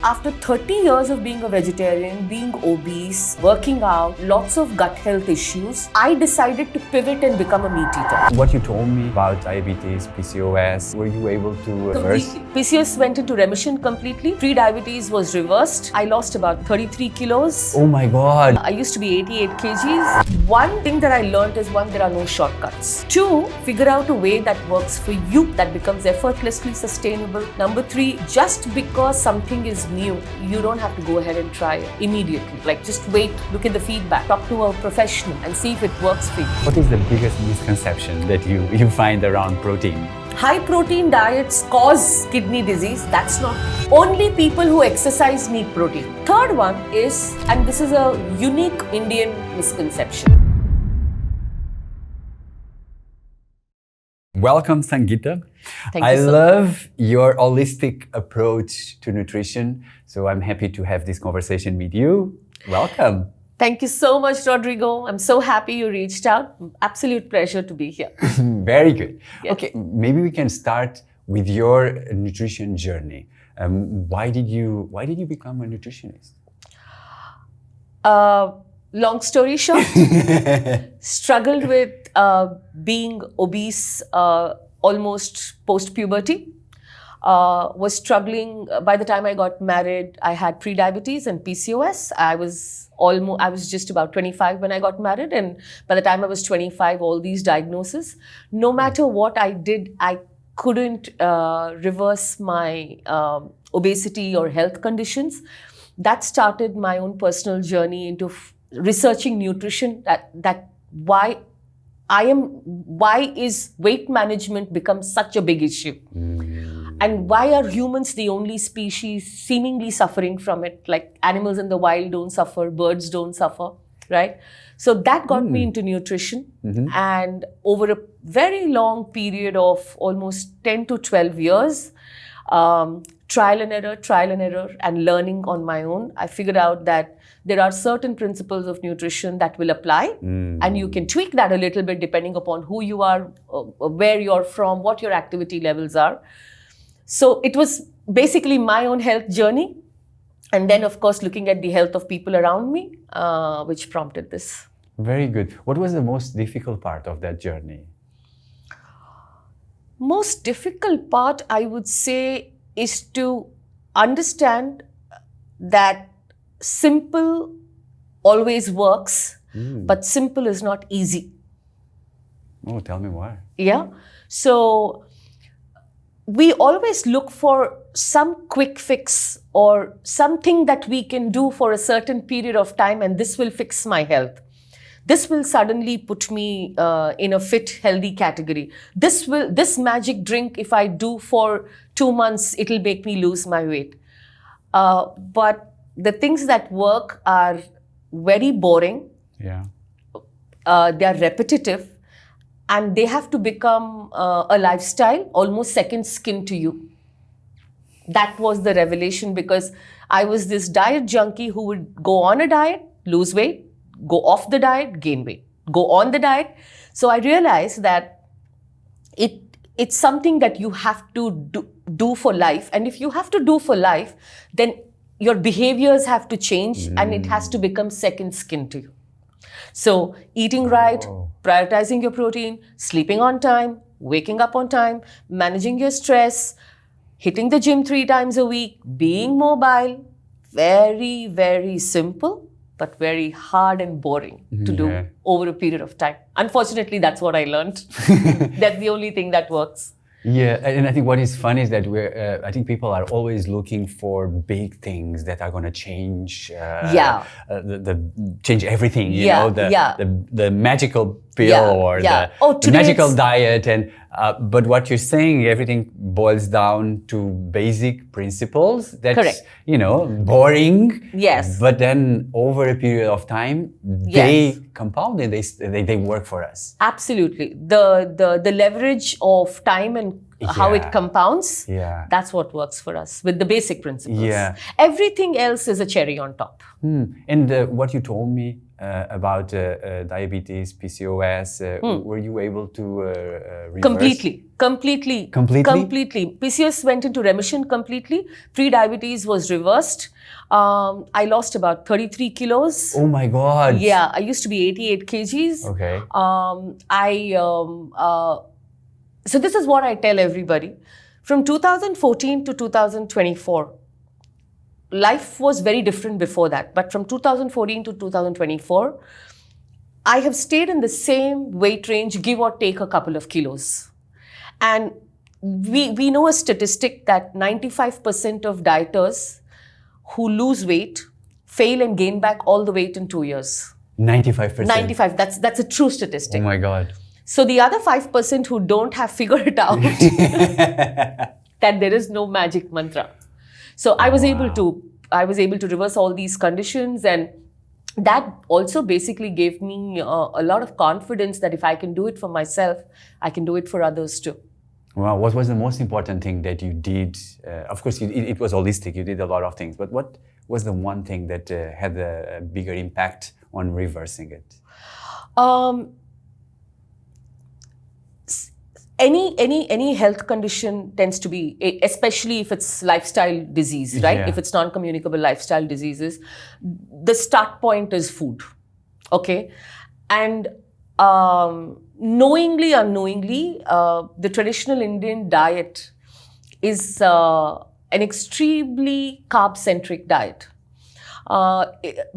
After 30 years of being a vegetarian, being obese, working out, lots of gut health issues, I decided to pivot and become a meat eater. What you told me about diabetes, PCOS, were you able to reverse? PCOS went into remission completely. Pre-diabetes was reversed. I lost about 33 kilos. Oh my God. I used to be 88 kgs. One thing that I learned is, one, there are no shortcuts. Two, figure out a way that works for you, that becomes effortlessly sustainable. Number three, just because something is new, you don't have to go ahead and try it immediately. Like, just wait, look at the feedback, talk to a professional and see if it works for you. What is the biggest misconception that you find around protein? High protein diets cause kidney disease. That's not. Only people who exercise need protein. Third one is, and this is a unique Indian misconception. Welcome, Sangeetha. Thank you so love your holistic approach to nutrition. So I'm happy to have this conversation with you. Welcome. Thank you so much, Rodrigo. I'm so happy you reached out. Absolute pleasure to be here. Very good. Yes. Okay, maybe we can start with your nutrition journey. Why did you become a nutritionist? Long story short, struggled with being obese almost post-puberty. Was struggling. By the time I got married, I had pre-diabetes and PCOS. I was just about 25 when I got married, and by the time I was 25, all these diagnoses. No matter what I did, I couldn't reverse my obesity or health conditions. That started my own personal journey into researching nutrition. Why is weight management become such a big issue? And why are humans the only species seemingly suffering from it? Like, animals in the wild don't suffer, birds don't suffer, right? So that got me into nutrition. And over a very long period of almost 10 to 12 years, trial and error, and learning on my own, I figured out that there are certain principles of nutrition that will apply, and you can tweak that a little bit depending upon who you are, where you're from, what your activity levels are. So it was basically my own health journey, and then of course looking at the health of people around me, which prompted this. Very good. What was the most difficult part of that journey? Most difficult part, I would say, is to understand that simple always works, but simple is not easy. Oh, tell me why. Yeah. So we always look for some quick fix or something that we can do for a certain period of time, and this will fix my health. This will suddenly put me in a fit, healthy category. This magic drink, if I do for 2 months, it'll make me lose my weight. But the things that work are very boring. Yeah. They are repetitive, and they have to become a lifestyle, almost second skin to you. That was the revelation, because I was this diet junkie who would go on a diet, lose weight, go off the diet, gain weight, go on the diet. So I realized that it's something that you have to do for life. And if you have to do for life, then your behaviors have to change, and it has to become second skin to you. So eating right, prioritizing your protein, sleeping on time, waking up on time, managing your stress, hitting the gym 3 times a week, being mobile, very, very simple, but very hard and boring to do over a period of time. Unfortunately, that's what I learned. That's the only thing that works. Yeah, and I think what is fun is that I think people are always looking for big things that are going to change, change everything. You know, the magical pill or the magical diet, and but what you're saying, everything boils down to basic principles. That's boring. Yes. But then over a period of time, they compound and they work for us. Absolutely. The leverage of time and how it compounds, that's what works for us with the basic principles. Everything else is a cherry on top. And what you told me about diabetes, PCOS, were you able to reverse? Completely. PCOS went into remission completely. Pre-diabetes was reversed. I lost about 33 kilos. Oh my God. Yeah, I used to be 88 kgs. Okay. So this is what I tell everybody. From 2014 to 2024, life was very different before that. But from 2014 to 2024, I have stayed in the same weight range, give or take a couple of kilos. And we know a statistic that 95% of dieters who lose weight fail and gain back all the weight in 2 years. 95%? 95, that's a true statistic. Oh my God. So the other 5% who don't have figured it out that there is no magic mantra. So I was able to reverse all these conditions, and that also basically gave me a lot of confidence that if I can do it for myself, I can do it for others too. Wow, what was the most important thing that you did? Of course, it was holistic, you did a lot of things, but what was the one thing that had a bigger impact on reversing it? Any health condition tends to be, especially if it's lifestyle disease, right? Yeah. If it's non-communicable lifestyle diseases, the start point is food, okay? And knowingly, unknowingly, the traditional Indian diet is an extremely carb-centric diet.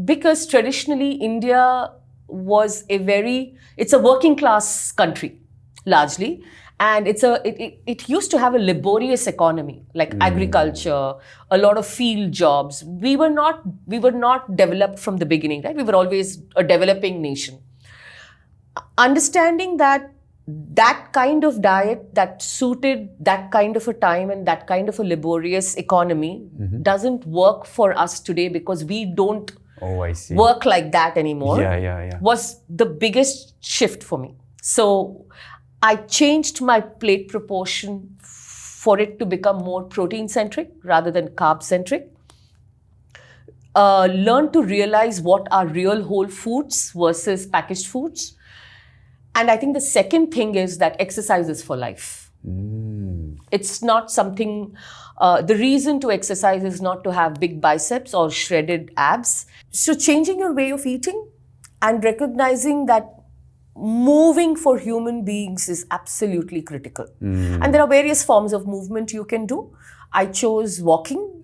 Because traditionally, India was it's a working class country, largely. And it used to have a laborious economy, like agriculture, a lot of field jobs. We were not developed from the beginning, right? We were always a developing nation. Understanding that kind of diet that suited that kind of a time and that kind of a laborious economy doesn't work for us today, because we don't work like that anymore. Yeah. Was the biggest shift for me. So I changed my plate proportion for it to become more protein-centric rather than carb-centric. Learn to realize what are real whole foods versus packaged foods. And I think the second thing is that exercise is for life. It's not something, the reason to exercise is not to have big biceps or shredded abs. So changing your way of eating and recognizing that moving for human beings is absolutely critical. And there are various forms of movement you can do. I chose walking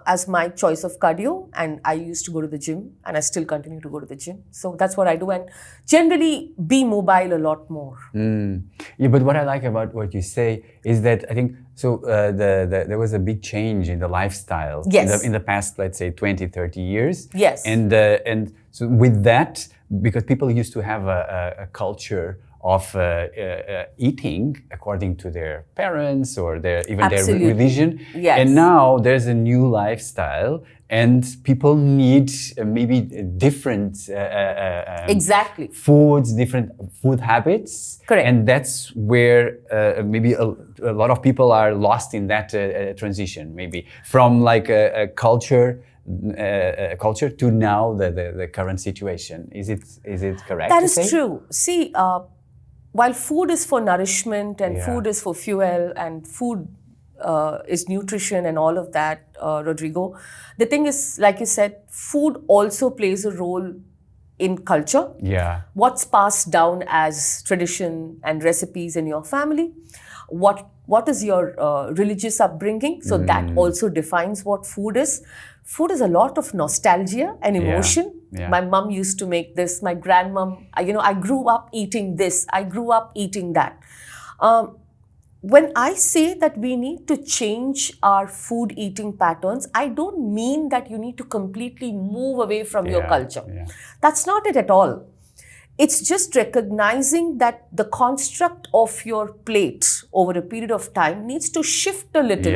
as my choice of cardio, and I used to go to the gym, and I still continue to go to the gym. So that's what I do, and generally be mobile a lot more. Yeah, but what I like about what you say is that I think, so there was a big change in the lifestyle in the past, let's say 20, 30 years. Yes. And so with that, because people used to have a culture of eating according to their parents or their religion. Yes. And now there's a new lifestyle, and people need maybe different exactly. foods, different food habits. Correct. And that's where maybe a lot of people are lost in that transition, maybe from like a culture to now the current situation. Is it correct? That is true. See, while food is for nourishment and food is for fuel and food is nutrition and all of that, Rodrigo, the thing is, like you said, food also plays a role in culture. Yeah. What's passed down as tradition and recipes in your family? What is your religious upbringing? So that also defines what food is. Food is a lot of nostalgia and emotion. Yeah. My mom used to make this. My grandmom, I grew up eating this. I grew up eating that. When I say that we need to change our food eating patterns, I don't mean that you need to completely move away from your culture. Yeah. That's not it at all. It's just recognizing that the construct of your plate over a period of time needs to shift a little,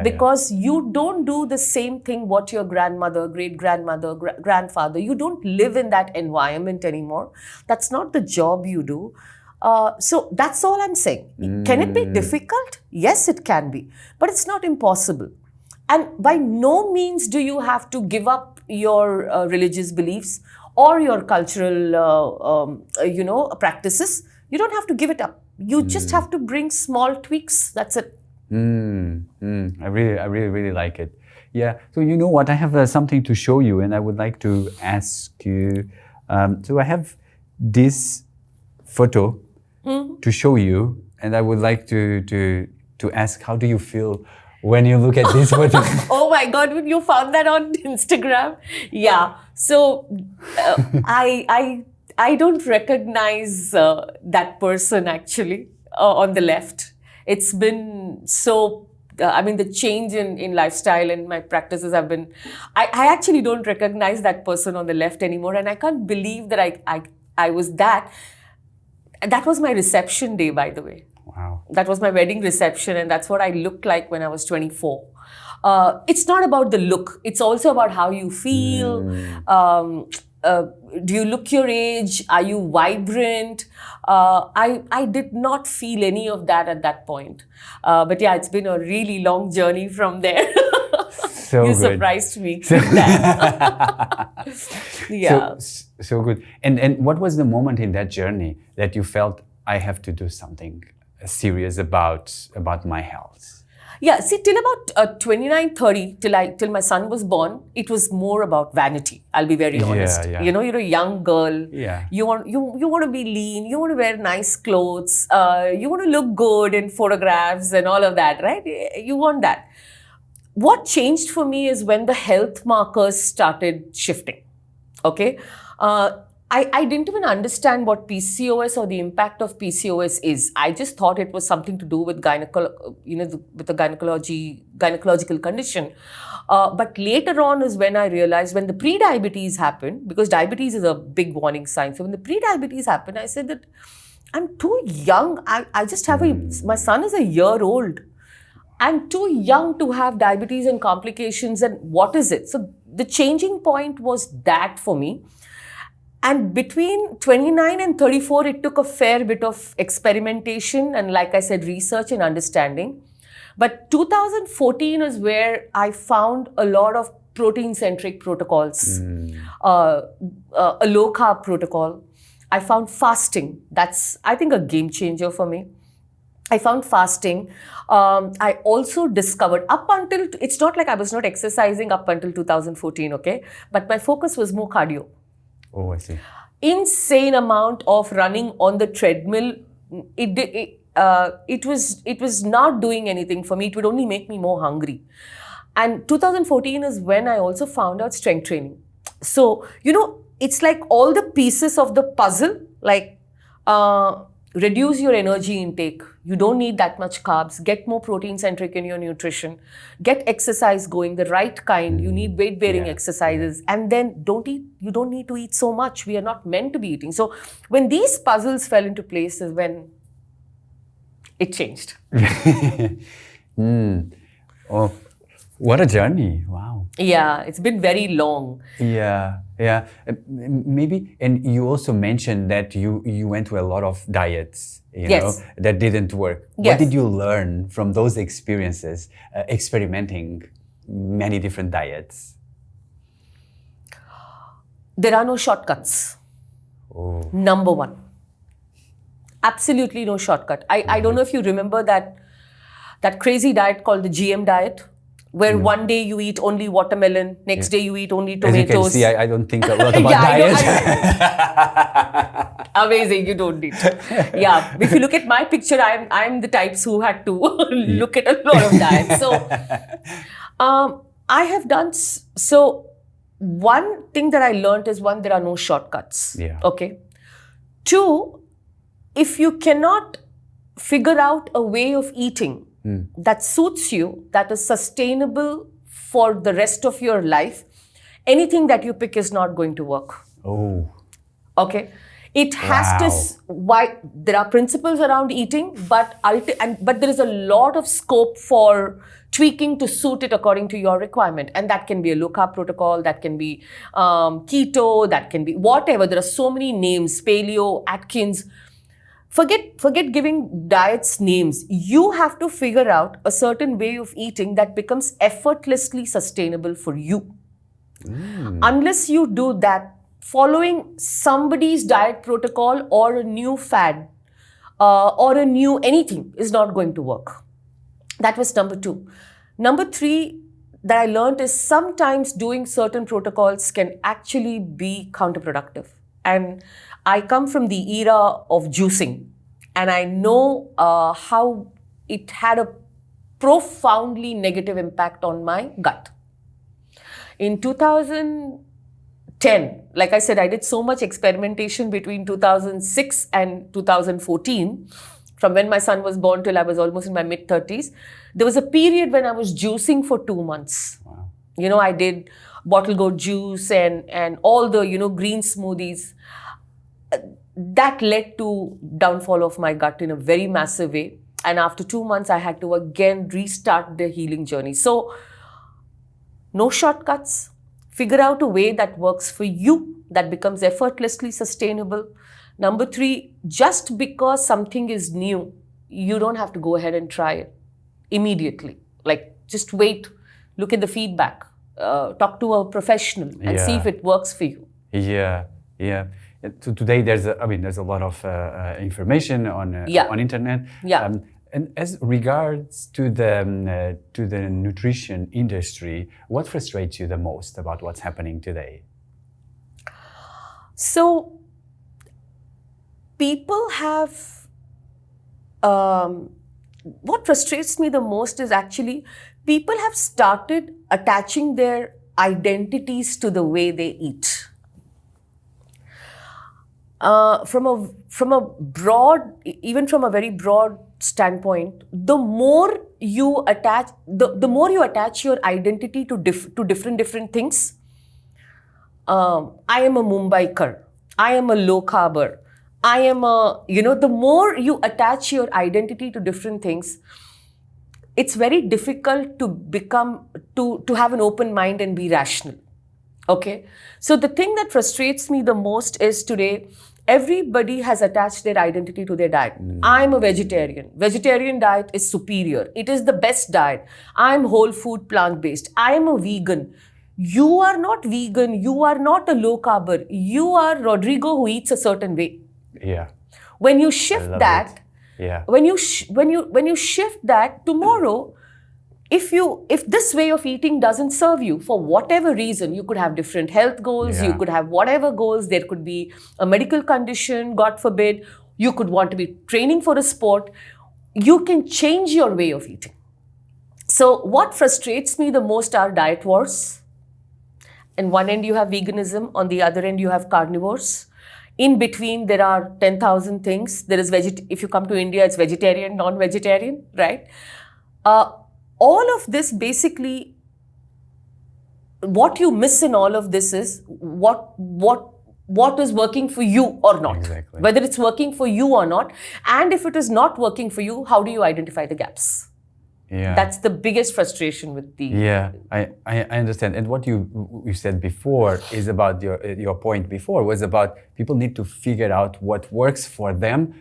because you don't do the same thing what your grandmother, great-grandmother, grandfather, you don't live in that environment anymore. That's not the job you do. So that's all I'm saying. Can it be difficult? Yes, it can be, but it's not impossible. And by no means do you have to give up your religious beliefs or your cultural, practices, you don't have to give it up. You just have to bring small tweaks. That's it. I really like it. Yeah. So you know what? I have something to show you, and I would like to ask you. So I have this photo to show you, and I would like to ask, how do you feel when you look at this photo? Oh my God! You found that on Instagram? Yeah. So I don't recognize that person actually on the left. It's been so. The change in lifestyle and my practices have been. I actually don't recognize that person on the left anymore, and I can't believe that I was that. That was my reception day, by the way. Wow. That was my wedding reception, and that's what I looked like when I was 24. It's not about the look. It's also about how you feel. Do you look your age? Are you vibrant? I did not feel any of that at that point. But yeah, it's been a really long journey from there. So you good. surprised me with that. Yeah. So good. And what was the moment in that journey that you felt, I have to do something serious about my health? Yeah, see, till about 29, 30, till my son was born, it was more about vanity. I'll be very honest. Yeah. You know, you're a young girl. Yeah. You want to be lean. You want to wear nice clothes. You want to look good in photographs and all of that, right? You want that. What changed for me is when the health markers started shifting. Okay. I didn't even understand what PCOS or the impact of PCOS is. I just thought it was something to do with with the gynecological condition. But later on is when I realized, when the pre-diabetes happened, because diabetes is a big warning sign. So when the pre-diabetes happened, I said that I'm too young. I just have my son is a year old. I'm too young to have diabetes and complications, and what is it? So the changing point was that for me. And between 29 and 34, it took a fair bit of experimentation and, like I said, research and understanding. But 2014 is where I found a lot of protein-centric protocols, a low-carb protocol. I found fasting. That's, I think, a game changer for me. I found fasting. I also discovered it's not like I was not exercising up until 2014, okay? But my focus was more cardio. Oh, I see. Insane amount of running on the treadmill. It was not doing anything for me. It would only make me more hungry. And 2014 is when I also found out strength training. So, it's like all the pieces of the puzzle, like reduce your energy intake. You don't need that much carbs. Get more protein-centric in your nutrition. Get exercise going, the right kind. You need weight-bearing exercises. And then you don't need to eat so much. We are not meant to be eating. So when these puzzles fell into place is when it changed. Oh, what a journey. Wow. Yeah, it's been very long. Yeah. Maybe, and you also mentioned that you went to a lot of diets, that didn't work. Yes. What did you learn from those experiences, experimenting many different diets? There are no shortcuts. Oh. Number one. Absolutely no shortcut. I don't know if you remember that crazy diet called the GM diet, where one day you eat only watermelon, next day you eat only tomatoes. As you can see, I don't think a lot about diet. Amazing, you don't need to. Yeah, if you look at my picture, I'm the types who had to look at a lot of diets. So I have done, so one thing that I learned is, one, there are no shortcuts. Yeah. Okay. Two, if you cannot figure out a way of eating that suits you, that is sustainable for the rest of your life, anything that you pick is not going to work. Oh. Okay. It has to, there are principles around eating, but there is a lot of scope for tweaking to suit it according to your requirement. And that can be a low carb protocol, that can be keto, that can be whatever. There are so many names, paleo, Atkins. Forget giving diets names. You have to figure out a certain way of eating that becomes effortlessly sustainable for you. Unless you do that, following somebody's diet protocol or a new fad or a new anything is not going to work. That was number 2. Number 3 that I learned is sometimes doing certain protocols can actually be counterproductive. And I come from the era of juicing, and I know how it had a profoundly negative impact on my gut. In 2010, like I said, I did so much experimentation between 2006 and 2014. From when my son was born till I was almost in my mid-30s, there was a period when I was juicing for 2 months. Wow. I did bottle gourd juice and all the, green smoothies. That led to downfall of my gut in a very massive way. And after 2 months, I had to again restart the healing journey. So, no shortcuts. Figure out a way that works for you, that becomes effortlessly sustainable. Number 3, just because something is new, you don't have to go ahead and try it immediately. Like, just wait, look at the feedback, talk to a professional and see if it works for you. Yeah. So today there's a lot of information on internet. Yeah. And as regards to the nutrition industry, what frustrates you the most about what's happening today? So, people have, what frustrates me the most is actually people have started attaching their identities to the way they eat. From a very broad standpoint, the more you attach your identity to different things. I am a Mumbaikar. I am a low carber. I am the more you attach your identity to different things, it's very difficult to have an open mind and be rational. Okay. So the thing that frustrates me the most is today, everybody has attached their identity to their diet. I'm a vegetarian. Vegetarian diet is superior. It is the best diet. I'm whole food, plant-based. I am a vegan. You are not vegan. You are not a low carber. You are Rodrigo who eats a certain way. Yeah. When you shift that, when you shift that tomorrow, if this way of eating doesn't serve you for whatever reason, you could have different health goals, you could have whatever goals, there could be a medical condition, God forbid, you could want to be training for a sport, you can change your way of eating. So what frustrates me the most are diet wars. On one end you have veganism, on the other end you have carnivores. In between there are 10,000 things. There is if you come to India, it's vegetarian, non-vegetarian, right? All of this basically, what you miss in all of this is what is working for you or not. Exactly. Whether it's working for you or not. And if it is not working for you, how do you identify the gaps? Yeah. That's the biggest frustration with the... Yeah, I understand. And what you said before is about your point before was about people need to figure out what works for them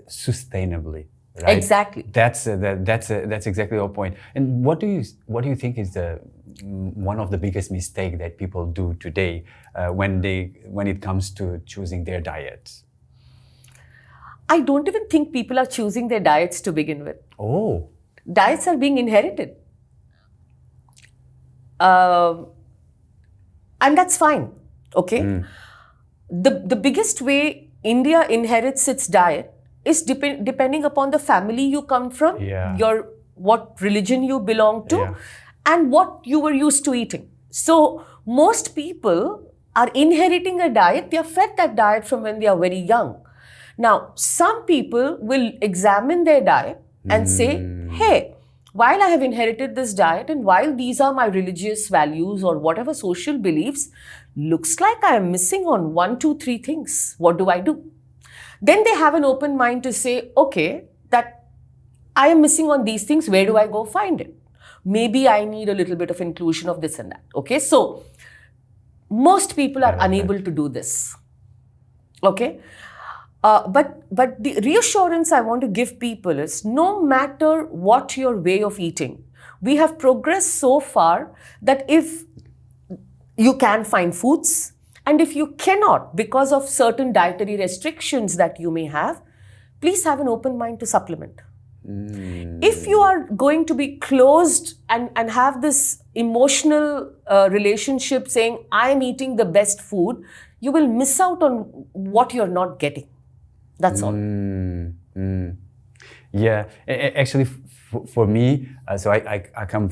sustainably. Right? Exactly. That's exactly your point. And what do you think is one of the biggest mistakes that people do today when it comes to choosing their diets? I don't even think people are choosing their diets to begin with. Oh. Diets are being inherited. And that's fine. Okay. The biggest way India inherits its diet is depending upon the family you come from, what religion you belong to, and what you were used to eating. So most people are inheriting a diet, they are fed that diet from when they are very young. Now, some people will examine their diet and say, hey, while I have inherited this diet and while these are my religious values or whatever social beliefs, looks like I am missing on 1, 2, 3 things. What do I do? Then they have an open mind to say, okay, that I am missing on these things, where do I go find it? Maybe I need a little bit of inclusion of this and that. Okay, so most people are unable to do this. Okay, but the reassurance I want to give people is no matter what your way of eating, we have progressed so far that if you can find foods And if you cannot, because of certain dietary restrictions that you may have, please have an open mind to supplement. If you are going to be closed and have this emotional relationship saying, I am eating the best food, you will miss out on what you're not getting. That's all. Yeah, actually, for me, so I come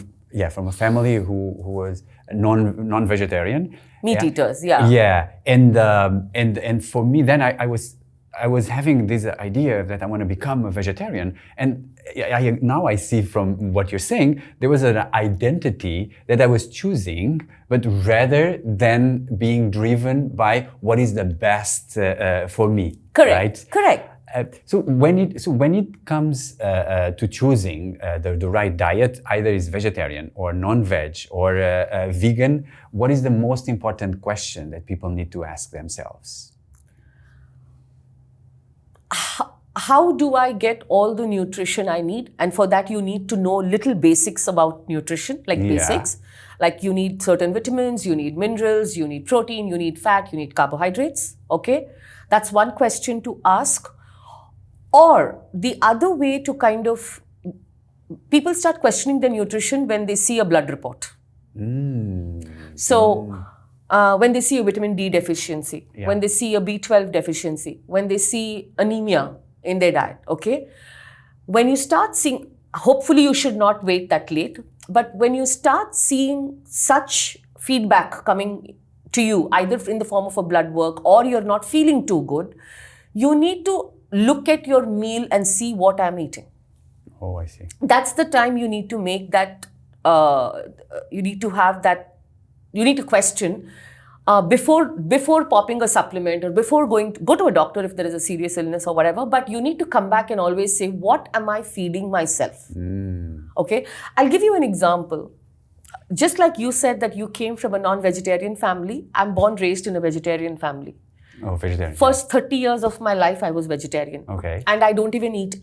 from a family who was non-vegetarian. Meat eaters, yeah. Yeah, and for me then I was having this idea that I want to become a vegetarian, and now I see from what you're saying, there was an identity that I was choosing, but rather than being driven by what is the best for me. Correct. Right? Correct. So when it comes to choosing the right diet, either is vegetarian or non-veg or vegan, what is the most important question that people need to ask themselves? How do I get all the nutrition I need? And for that, you need to know little basics about nutrition, like basics. Like you need certain vitamins, you need minerals, you need protein, you need fat, you need carbohydrates. Okay? That's one question to ask. Or the other way to kind of, people start questioning their nutrition when they see a blood report. So when they see a vitamin D deficiency, when they see a B12 deficiency, when they see anemia in their diet, okay? When you start seeing, hopefully you should not wait that late, but when you start seeing such feedback coming to you, either in the form of a blood work or you're not feeling too good, you need to look at your meal and see what I'm eating. Oh, I see. That's the time you need to make that, you need to have that, you need to question before popping a supplement or before go to a doctor if there is a serious illness or whatever, but you need to come back and always say, what am I feeding myself? Okay, I'll give you an example. Just like you said that you came from a non-vegetarian family, I'm born, raised in a vegetarian family. Oh, vegetarian. First 30 years of my life, I was vegetarian. Okay. And I don't even eat,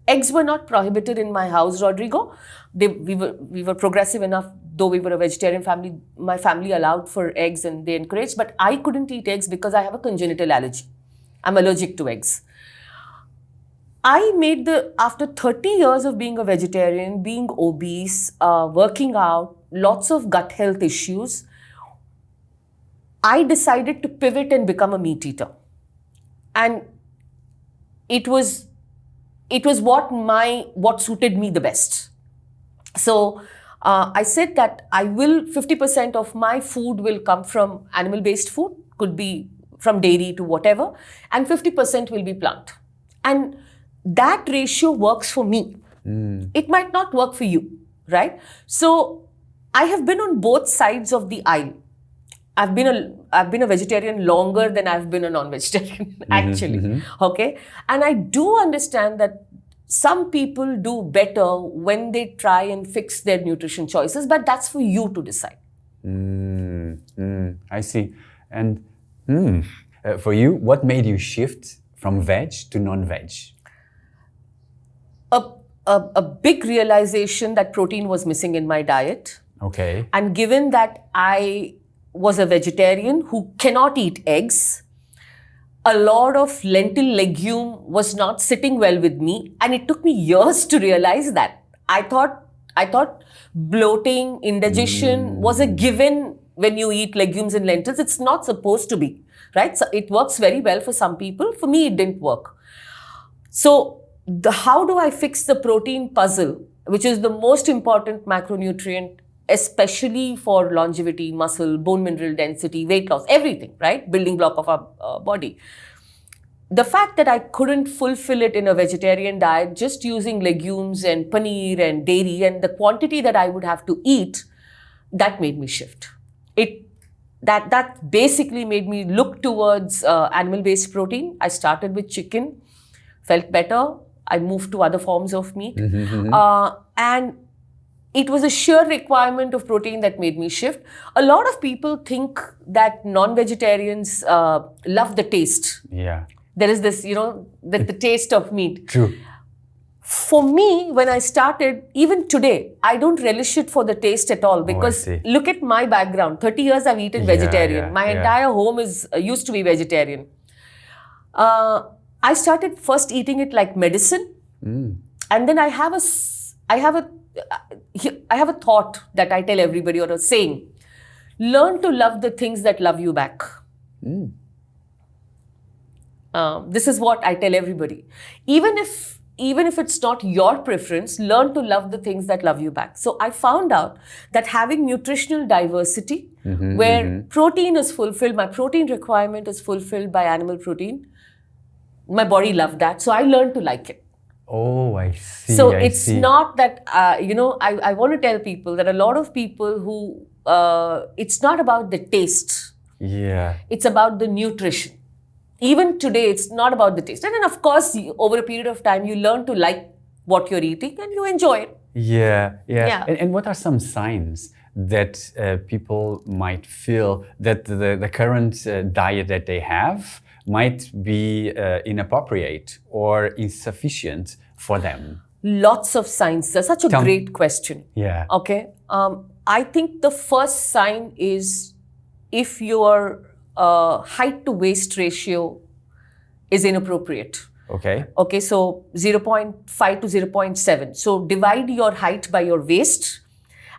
eggs were not prohibited in my house, Rodrigo. We were progressive enough, though we were a vegetarian family, my family allowed for eggs and they encouraged, but I couldn't eat eggs because I have a congenital allergy. I'm allergic to eggs. After 30 years of being a vegetarian, being obese, working out, lots of gut health issues, I decided to pivot and become a meat eater. And it was what suited me the best. So I said that 50% of my food will come from animal-based food, could be from dairy to whatever, and 50% will be plant. And that ratio works for me. It might not work for you, right? So I have been on both sides of the aisle. I've been a vegetarian longer than I've been a non-vegetarian, actually. Okay? And I do understand that some people do better when they try and fix their nutrition choices, but that's for you to decide. I see. And for you, what made you shift from veg to non-veg? A big realization that protein was missing in my diet. Okay. And given that I was a vegetarian who cannot eat eggs, a lot of lentil legume was not sitting well with me, and it took me years to realize that. I thought bloating, indigestion was a given when you eat legumes and lentils. It's not supposed to be, right? So it works very well for some people. For me, it didn't work. So how do I fix the protein puzzle, which is the most important macronutrient, especially for longevity, muscle, bone mineral density, weight loss, everything, right? Building block of our body. The fact that I couldn't fulfill it in a vegetarian diet, just using legumes and paneer and dairy and the quantity that I would have to eat, that made me shift. That basically made me look towards animal-based protein. I started with chicken, felt better. I moved to other forms of meat. And it was a sheer requirement of protein that made me shift. A lot of people think that non-vegetarians love the taste. Yeah. There is this, the taste of meat. True. For me, when I started, even today, I don't relish it for the taste at all, because look at my background. 30 years I've eaten vegetarian. My entire home is used to be vegetarian. I started first eating it like medicine, and then I have a thought that I tell everybody, or a saying: learn to love the things that love you back. This is what I tell everybody. Even if it's not your preference, learn to love the things that love you back. So I found out that having nutritional diversity, where protein is fulfilled, my protein requirement is fulfilled by animal protein, my body loved that. So I learned to like it. Oh, I see. So it's not that, I want to tell people that a lot of people who, it's not about the taste. Yeah. It's about the nutrition. Even today, it's not about the taste. And then, of course, over a period of time, you learn to like what you're eating and you enjoy it. Yeah. And what are some signs that people might feel that the current diet that they have might be inappropriate or insufficient for them? Lots of signs. That's such a great question. Yeah. Okay. I think the first sign is if your height to waist ratio is inappropriate. Okay, so 0.5 to 0.7. So divide your height by your waist.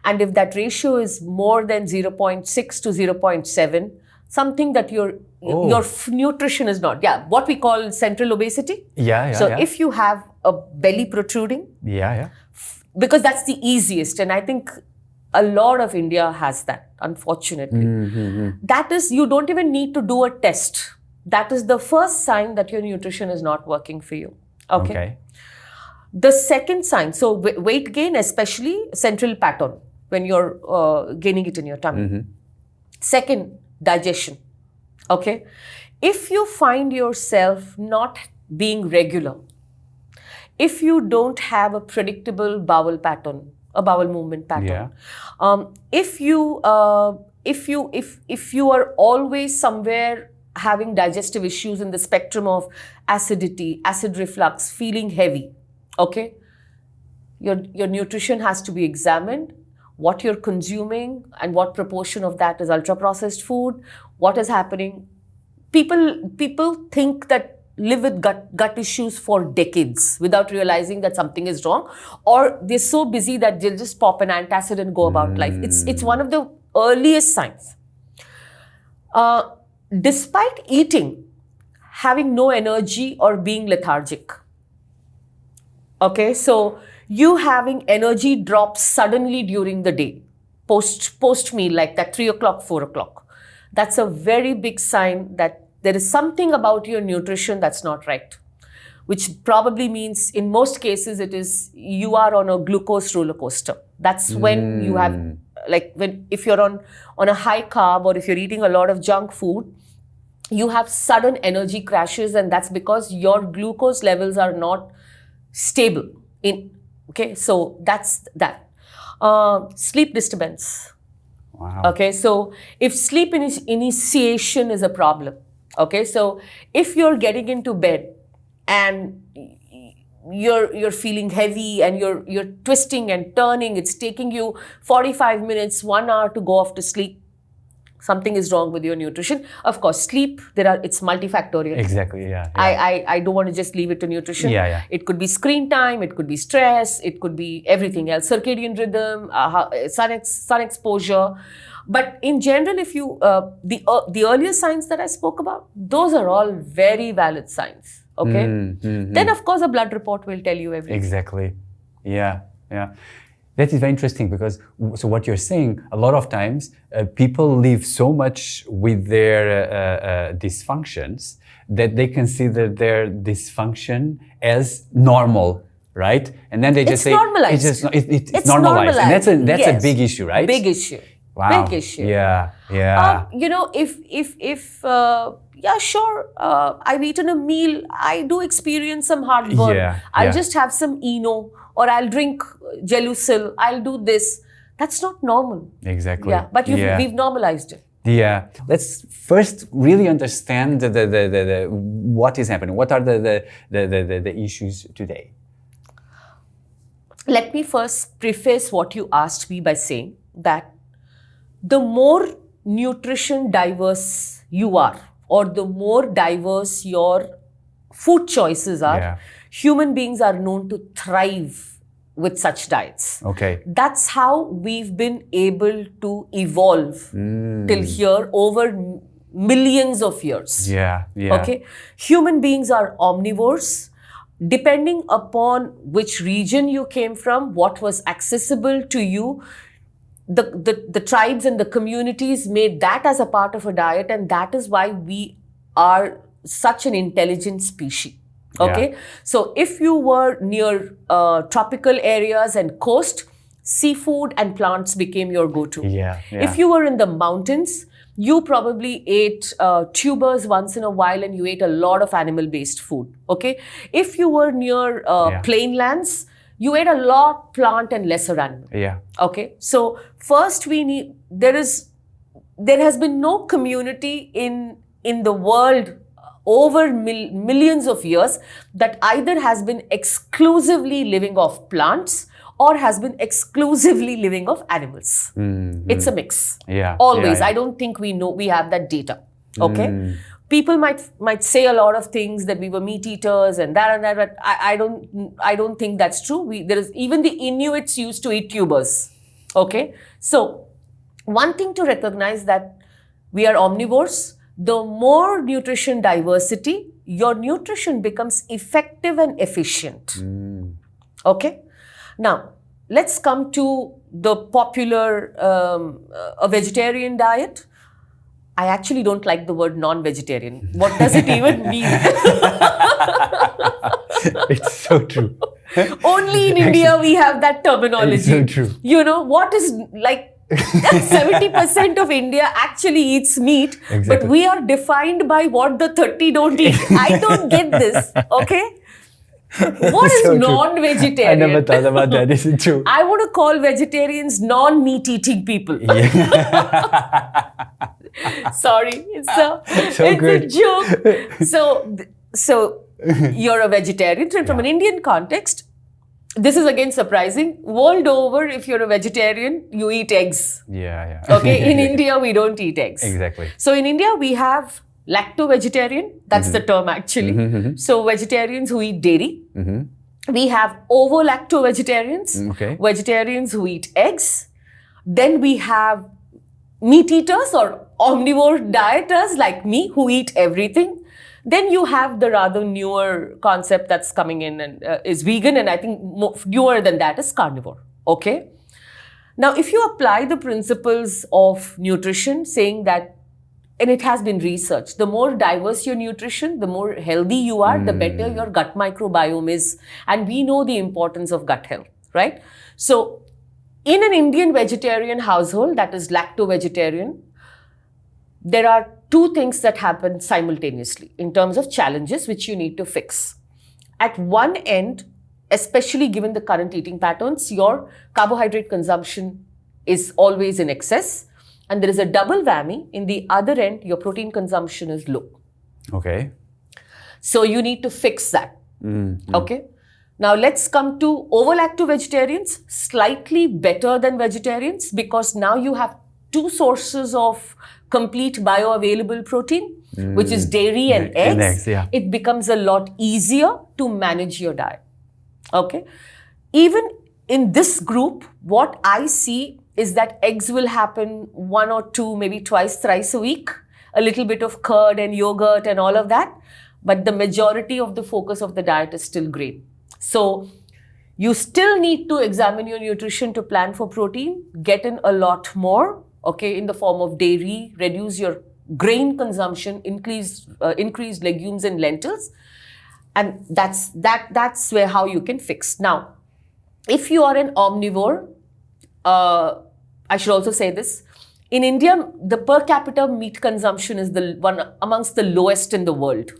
And if that ratio is more than 0.6 to 0.7, something that your nutrition is not. Yeah, what we call central obesity. So if you have a belly protruding. Because that's the easiest. And I think a lot of India has that, unfortunately. That is, you don't even need to do a test. That is the first sign that your nutrition is not working for you. Okay. The second sign, so weight gain, especially central pattern, when you're gaining it in your tummy. Second, digestion. Okay. If you find yourself not being regular, if you don't have a predictable bowel pattern, a bowel movement pattern, if you are always somewhere having digestive issues in the spectrum of acidity, acid reflux, feeling heavy, okay, your nutrition has to be examined. What you're consuming and what proportion of that is ultra processed food, what is happening. People think that live with gut issues for decades without realizing that something is wrong, or they're so busy that they'll just pop an antacid and go about life. It's one of the earliest signs. Despite eating, having no energy or being lethargic. Okay, so you having energy drops suddenly during the day, post meal, like that 3 o'clock, 4 o'clock. That's a very big sign that there is something about your nutrition that's not right, which probably means in most cases it is you are on a glucose roller coaster. That's when you have, like if you're on a high carb, or if you're eating a lot of junk food, you have sudden energy crashes, and that's because your glucose levels are not stable. Okay, so that's that. Sleep disturbance. Wow. Okay, so if sleep initiation is a problem, okay, so if you're getting into bed and you're feeling heavy and you're twisting and turning, it's taking you 45 minutes, 1 hour to go off to sleep, something is wrong with your nutrition. Of course, sleep, it's multifactorial. Exactly, yeah. I don't want to just leave it to nutrition. It could be screen time, it could be stress, it could be everything else, circadian rhythm, sun exposure. But in general, if you, the earlier signs that I spoke about, those are all very valid signs, okay? Then of course, a blood report will tell you everything. Exactly, yeah. That is very interesting, because so what you're saying, a lot of times people live so much with their dysfunctions that they consider their dysfunction as normal, right? And then they just say normalized. It's normalized. And that's a big issue, right? Big issue. Wow. Big issue. Yeah. Sure, I've eaten a meal, I do experience some heartburn. I'll just have some Eno, or I'll drink Gelusil, I'll do this. That's not normal. Exactly. But we've normalized it. Yeah. Let's first really understand the what is happening. What are the issues today? let me first preface what you asked me by saying that the more nutrition diverse you are, or the more diverse your food choices are, human beings are known to thrive with such diets. Okay. That's how we've been able to evolve till here over millions of years. Yeah. Okay. Human beings are omnivores. Depending upon which region you came from, what was accessible to you, the tribes and the communities made that as a part of a diet, and that is why we are such an intelligent species. Okay, so if you were near tropical areas and coast, seafood and plants became your go-to. If you were in the mountains, you probably ate tubers once in a while, and you ate a lot of animal-based food. Okay, if you were near plain lands, you ate a lot plant and lesser animal. Okay, so first there has been no community in the world over millions of years that either has been exclusively living off plants or has been exclusively living off animals. It's a mix. Always. I don't think we have that data. Okay. People might say a lot of things that we were meat eaters and that, but I don't think that's true. Even the Inuits used to eat tubers. Okay. So one thing to recognize that we are omnivores. The more nutrition diversity, your nutrition becomes effective and efficient. Okay. Now, let's come to the popular a vegetarian diet. I actually don't like the word non-vegetarian. What does it even mean? It's so true. Only in India we have that terminology. It's so true. You know, what is like 70% of India actually eats meat, but we are defined by what the 30 don't eat. I don't get this, okay? What is so non-vegetarian? I never thought about that. Is it true? I want to call vegetarians non-meat eating people. Sorry, it's a joke. So you're a vegetarian, and from an Indian context, this is again surprising. World over, if you're a vegetarian, you eat eggs. Okay, in India, we don't eat eggs. Exactly. So in India, we have lacto-vegetarian. That's the term actually. So vegetarians who eat dairy. We have ovo-lacto-vegetarians. Vegetarians who eat eggs. Then we have meat eaters or omnivore dieters like me who eat everything. Then you have the rather newer concept that's coming in and is vegan, and I think newer than that is carnivore. Okay. Now, if you apply the principles of nutrition, saying that, and it has been researched, the more diverse your nutrition, the more healthy you are, the better your gut microbiome is. And we know the importance of gut health, right? So, in an Indian vegetarian household that is lacto-vegetarian, there are two things that happen simultaneously in terms of challenges which you need to fix. At one end, especially given the current eating patterns, your carbohydrate consumption is always in excess. And there is a double whammy. In the other end, your protein consumption is low. Okay. So you need to fix that. Okay. Now let's come to ovo-lacto-vegetarians, slightly better than vegetarians because now you have two sources of complete bioavailable protein, which is dairy and eggs. It becomes a lot easier to manage your diet. Okay. Even in this group, what I see is that eggs will happen 1 or 2, maybe twice, thrice a week, a little bit of curd and yogurt and all of that. But the majority of the focus of the diet is still grain. So you still need to examine your nutrition to plan for protein, get in a lot more, okay, in the form of dairy, reduce your grain consumption, increase legumes and lentils. And that's where how you can fix. Now, if you are an omnivore, I should also say this. In India, the per capita meat consumption is the one amongst the lowest in the world.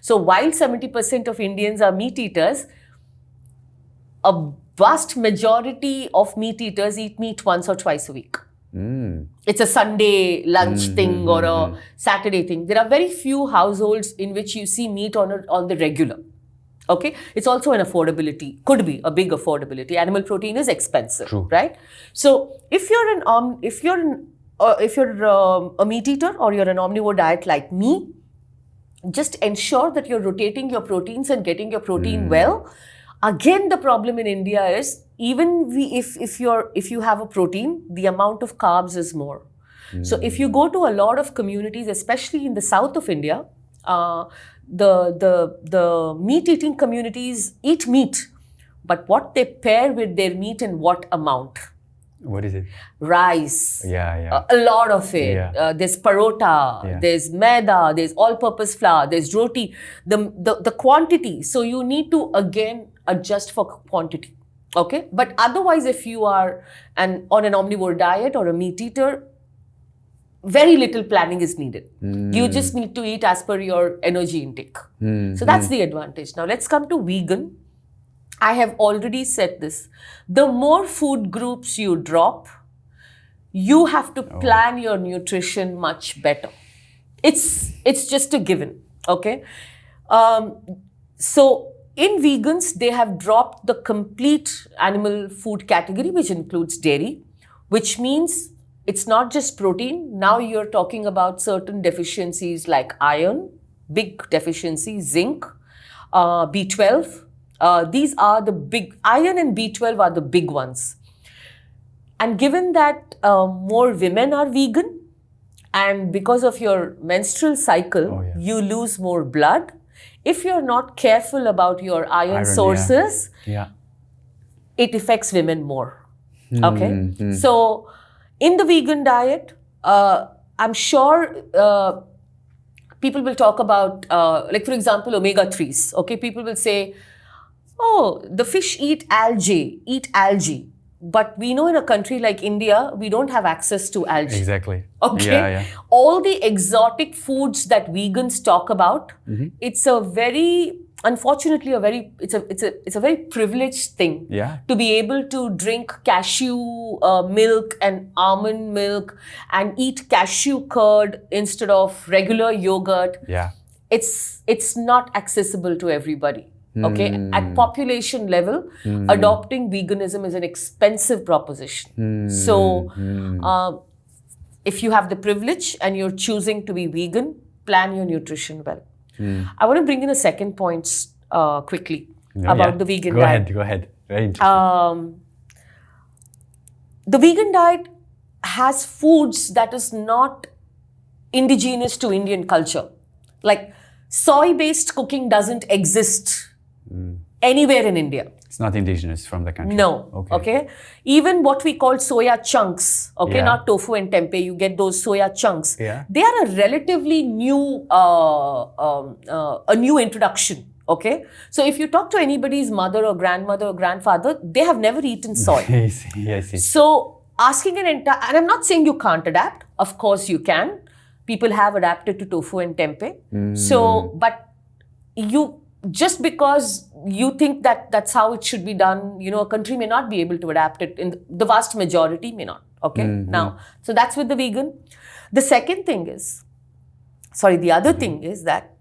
So while 70% of Indians are meat eaters, a vast majority of meat eaters eat meat once or twice a week. It's a Sunday lunch thing or a Saturday thing. There are very few households in which you see meat on the regular. Okay, it's also an affordability, could be a big affordability. Animal protein is expensive, True. right? So if you're a meat eater or you're an omnivore diet like me, just ensure that you're rotating your proteins and getting your protein well. Again, the problem in India is even if you have a protein, the amount of carbs is more. So if you go to a lot of communities, especially in the south of India, the meat eating communities eat meat, but what they pair with their meat and what amount? What is it? Rice. Yeah. A lot of it. Yeah. There's parota, there's maida, there's all-purpose flour, there's roti. The quantity. So you need to again adjust for quantity. Okay? But otherwise, if you are on an omnivore diet or a meat eater, very little planning is needed. You just need to eat as per your energy intake. So that's the advantage. Now let's come to vegan. I have already said this. The more food groups you drop, you have to plan your nutrition much better. It's just a given, okay? So in vegans, they have dropped the complete animal food category, which includes dairy, which means it's not just protein. Now you're talking about certain deficiencies like iron, big deficiency, zinc, B12. These are the big, iron and B12 are the big ones. And given that more women are vegan, and because of your menstrual cycle, you lose more blood. If you're not careful about your iron sources, it affects women more. Okay? So in the vegan diet, I'm sure people will talk about, like for example, omega-3s. Okay, people will say, oh, the fish eat algae. But we know in a country like India, we don't have access to algae. Exactly. Okay. Yeah. All the exotic foods that vegans talk about, it's a very, unfortunately, it's a very privileged thing. Yeah. To be able to drink cashew milk and almond milk and eat cashew curd instead of regular yogurt. Yeah. It's not accessible to everybody. Okay, at population level, adopting veganism is an expensive proposition. So, if you have the privilege and you're choosing to be vegan, plan your nutrition well. I want to bring in a second point quickly about the vegan diet. Go ahead. Very interesting. The vegan diet has foods that is not indigenous to Indian culture. Like soy-based cooking doesn't exist anywhere in India. It's not indigenous from the country. No. Okay. Even what we call soya chunks, okay, not tofu and tempeh, you get those soya chunks. Yeah. They are a relatively new, a new introduction. Okay. So if you talk to anybody's mother or grandmother or grandfather, they have never eaten soy. I see. So asking and I'm not saying you can't adapt. Of course you can. People have adapted to tofu and tempeh. So, but just because you think that that's how it should be done, a country may not be able to adapt it. The vast majority may not. Okay. Now, so that's with the vegan. The other thing is that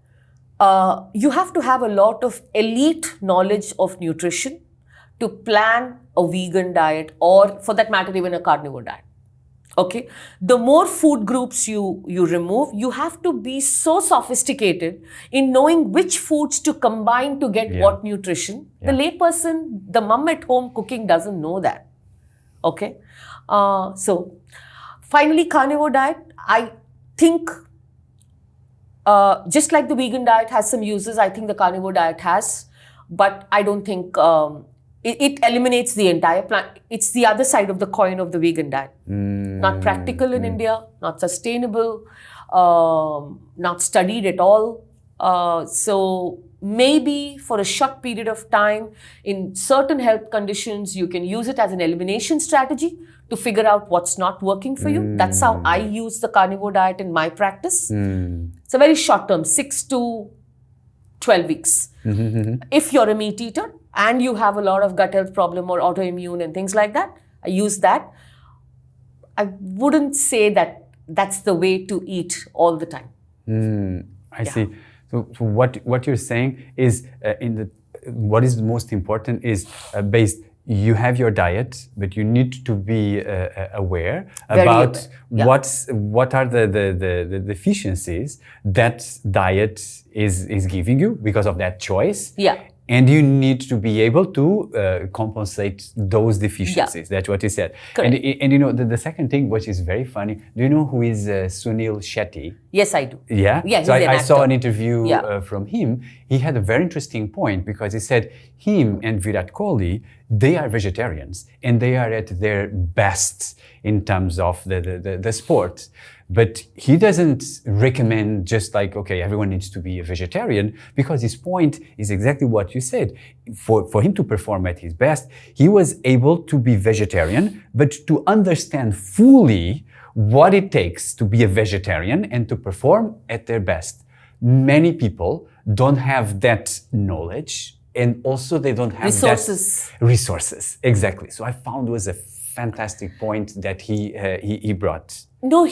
you have to have a lot of elite knowledge of nutrition to plan a vegan diet, or for that matter, even a carnivore diet. Okay, the more food groups you remove, you have to be so sophisticated in knowing which foods to combine to get what nutrition. The layperson, the mom at home cooking doesn't know that. Okay, so finally, carnivore diet. I think just like the vegan diet has some uses, I think the carnivore diet has, but I don't think it eliminates the entire plant. It's the other side of the coin of the vegan diet. Not practical in India, not sustainable, not studied at all. So maybe for a short period of time, in certain health conditions, you can use it as an elimination strategy to figure out what's not working for you. That's how I use the carnivore diet in my practice. It's a very short term, 6 to 12 weeks. If you're a meat eater and you have a lot of gut health problem or autoimmune and things like that, I use that. I wouldn't say that that's the way to eat all the time. I see. So what you're saying is what is most important is based. You have your diet, but you need to be aware about what are the deficiencies that diet is giving you because of that choice. Yeah. And you need to be able to compensate those deficiencies. That's what you said. Correct. And you know, the second thing, which is very funny, do you know who is Sunil Shetty? Yes, I do. Yeah? Yeah, so I saw an interview Yeah. from him. He had a very interesting point because he said him and Virat Kohli, they are vegetarians and they are at their best in terms of the sport. But he doesn't recommend just like, okay, everyone needs to be a vegetarian, because his point is exactly what you said. For him to perform at his best, he was able to be vegetarian, but to understand fully what it takes to be a vegetarian and to perform at their best. Many people don't have that knowledge, and also they don't have resources. Exactly. So I found it was a fantastic point that he brought. No,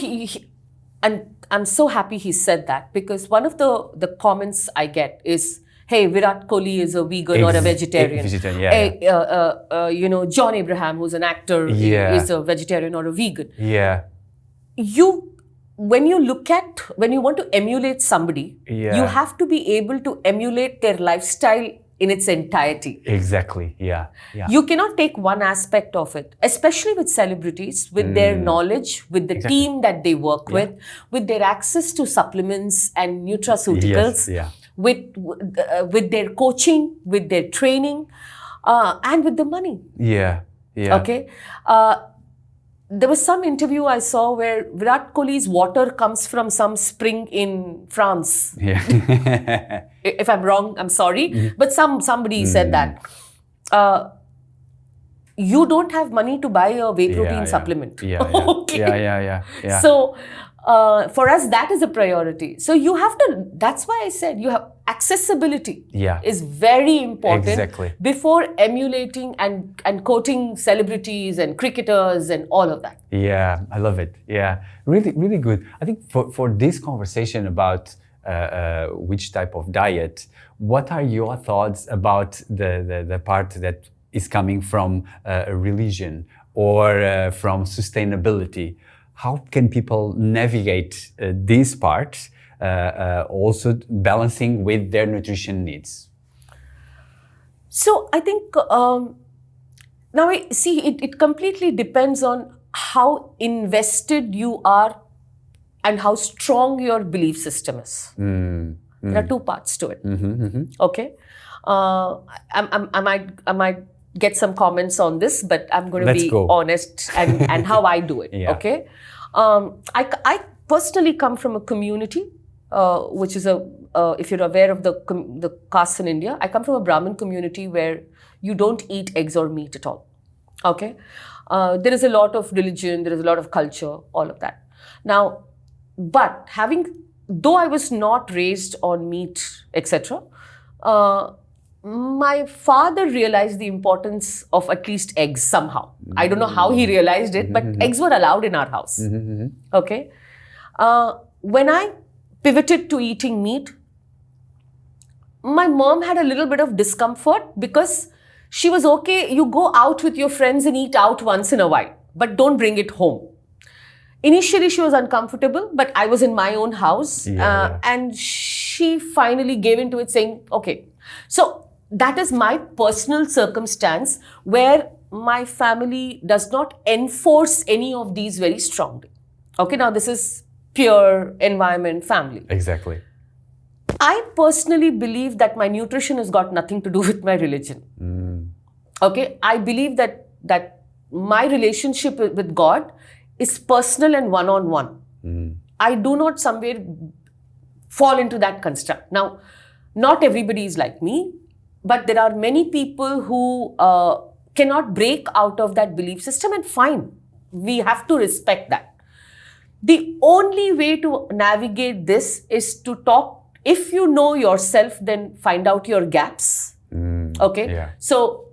and I'm so happy he said that, because one of the comments I get is, hey, Virat Kohli is a vegan or a vegetarian. You know, John Abraham, who's an actor, is a vegetarian or a vegan. Yeah. When you want to emulate somebody, you have to be able to emulate their lifestyle in its entirety. Exactly, yeah. You cannot take one aspect of it, especially with celebrities, with their knowledge, with the team that they work with their access to supplements and nutraceuticals, with their coaching, with their training, and with the money. Yeah. Okay. There was some interview I saw where Virat Kohli's water comes from some spring in France. Yeah. If I'm wrong, I'm sorry. But somebody said that. You don't have money to buy a whey protein supplement. Okay. So for us, that is a priority. So you have to, that's why I said you have accessibility is very important before emulating and quoting celebrities and cricketers and all of that. Yeah, I love it. Yeah, really, really good. I think for this conversation about which type of diet, what are your thoughts about the part that is coming from religion or from sustainability? How can people navigate this part, also balancing with their nutrition needs? So I think now it completely depends on how invested you are and how strong your belief system is. There are two parts to it. Okay, I might get some comments on this, but I'm going to be honest and how I do it. Okay, I personally come from a community which is if you're aware of the castes in India, I come from a Brahmin community where you don't eat eggs or meat at all. Okay, there is a lot of religion, there is a lot of culture, all of that. Now, but though I was not raised on meat, etc., my father realized the importance of at least eggs somehow. I don't know how he realized it, but eggs were allowed in our house. Okay. When I pivoted to eating meat, my mom had a little bit of discomfort because she was okay, you go out with your friends and eat out once in a while, but don't bring it home. Initially, she was uncomfortable, but I was in my own house and she finally gave into it saying, okay. So that is my personal circumstance where my family does not enforce any of these very strongly. Okay, now this is pure environment family. Exactly. I personally believe that my nutrition has got nothing to do with my religion. Okay, I believe that my relationship with God is personal and one-on-one. I do not somewhere fall into that construct. Now, not everybody is like me, but there are many people who cannot break out of that belief system, and fine, we have to respect that. The only way to navigate this is to talk. If you know yourself, then find out your gaps. Okay, so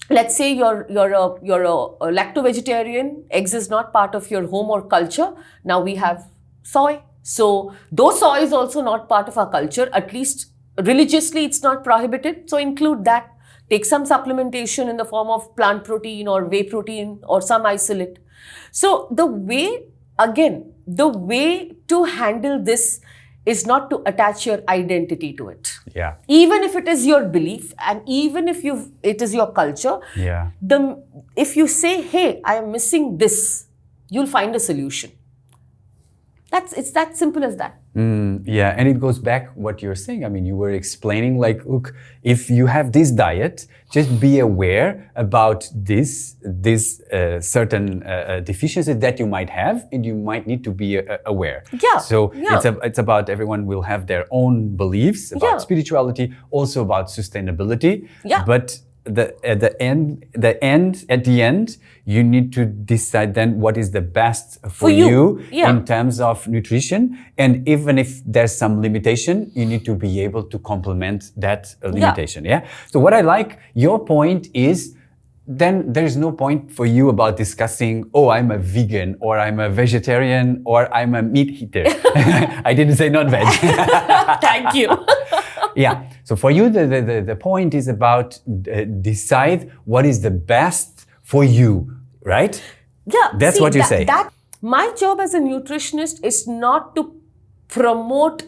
let's say you're a lacto-vegetarian, eggs is not part of your home or culture. Now we have soy. So though soy is also not part of our culture, at least religiously it's not prohibited, so include that. Take some supplementation in the form of plant protein or whey protein or some isolate. So the way to handle this is not to attach your identity to it. Yeah. Even if it is your belief and even if it is your culture, yeah. If you say, hey, I am missing this, you'll find a solution. It's that simple as that. Yeah, and it goes back what you're saying. I mean, you were explaining like, look, if you have this diet, just be aware about this certain deficiency that you might have, and you might need to be aware. Yeah. So it's about everyone will have their own beliefs about spirituality, also about sustainability. Yeah. But at the end, you need to decide then what is the best for you in terms of nutrition. And even if there's some limitation, you need to be able to complement that limitation. Yeah. So what I like, your point is, then there's no point for you about discussing, oh, I'm a vegan, or I'm a vegetarian, or I'm a meat eater. I didn't say non-veg. Thank you. Yeah. So for you, the point is about decide what is the best for you, right? Yeah. That's what you say. My job as a nutritionist is not to promote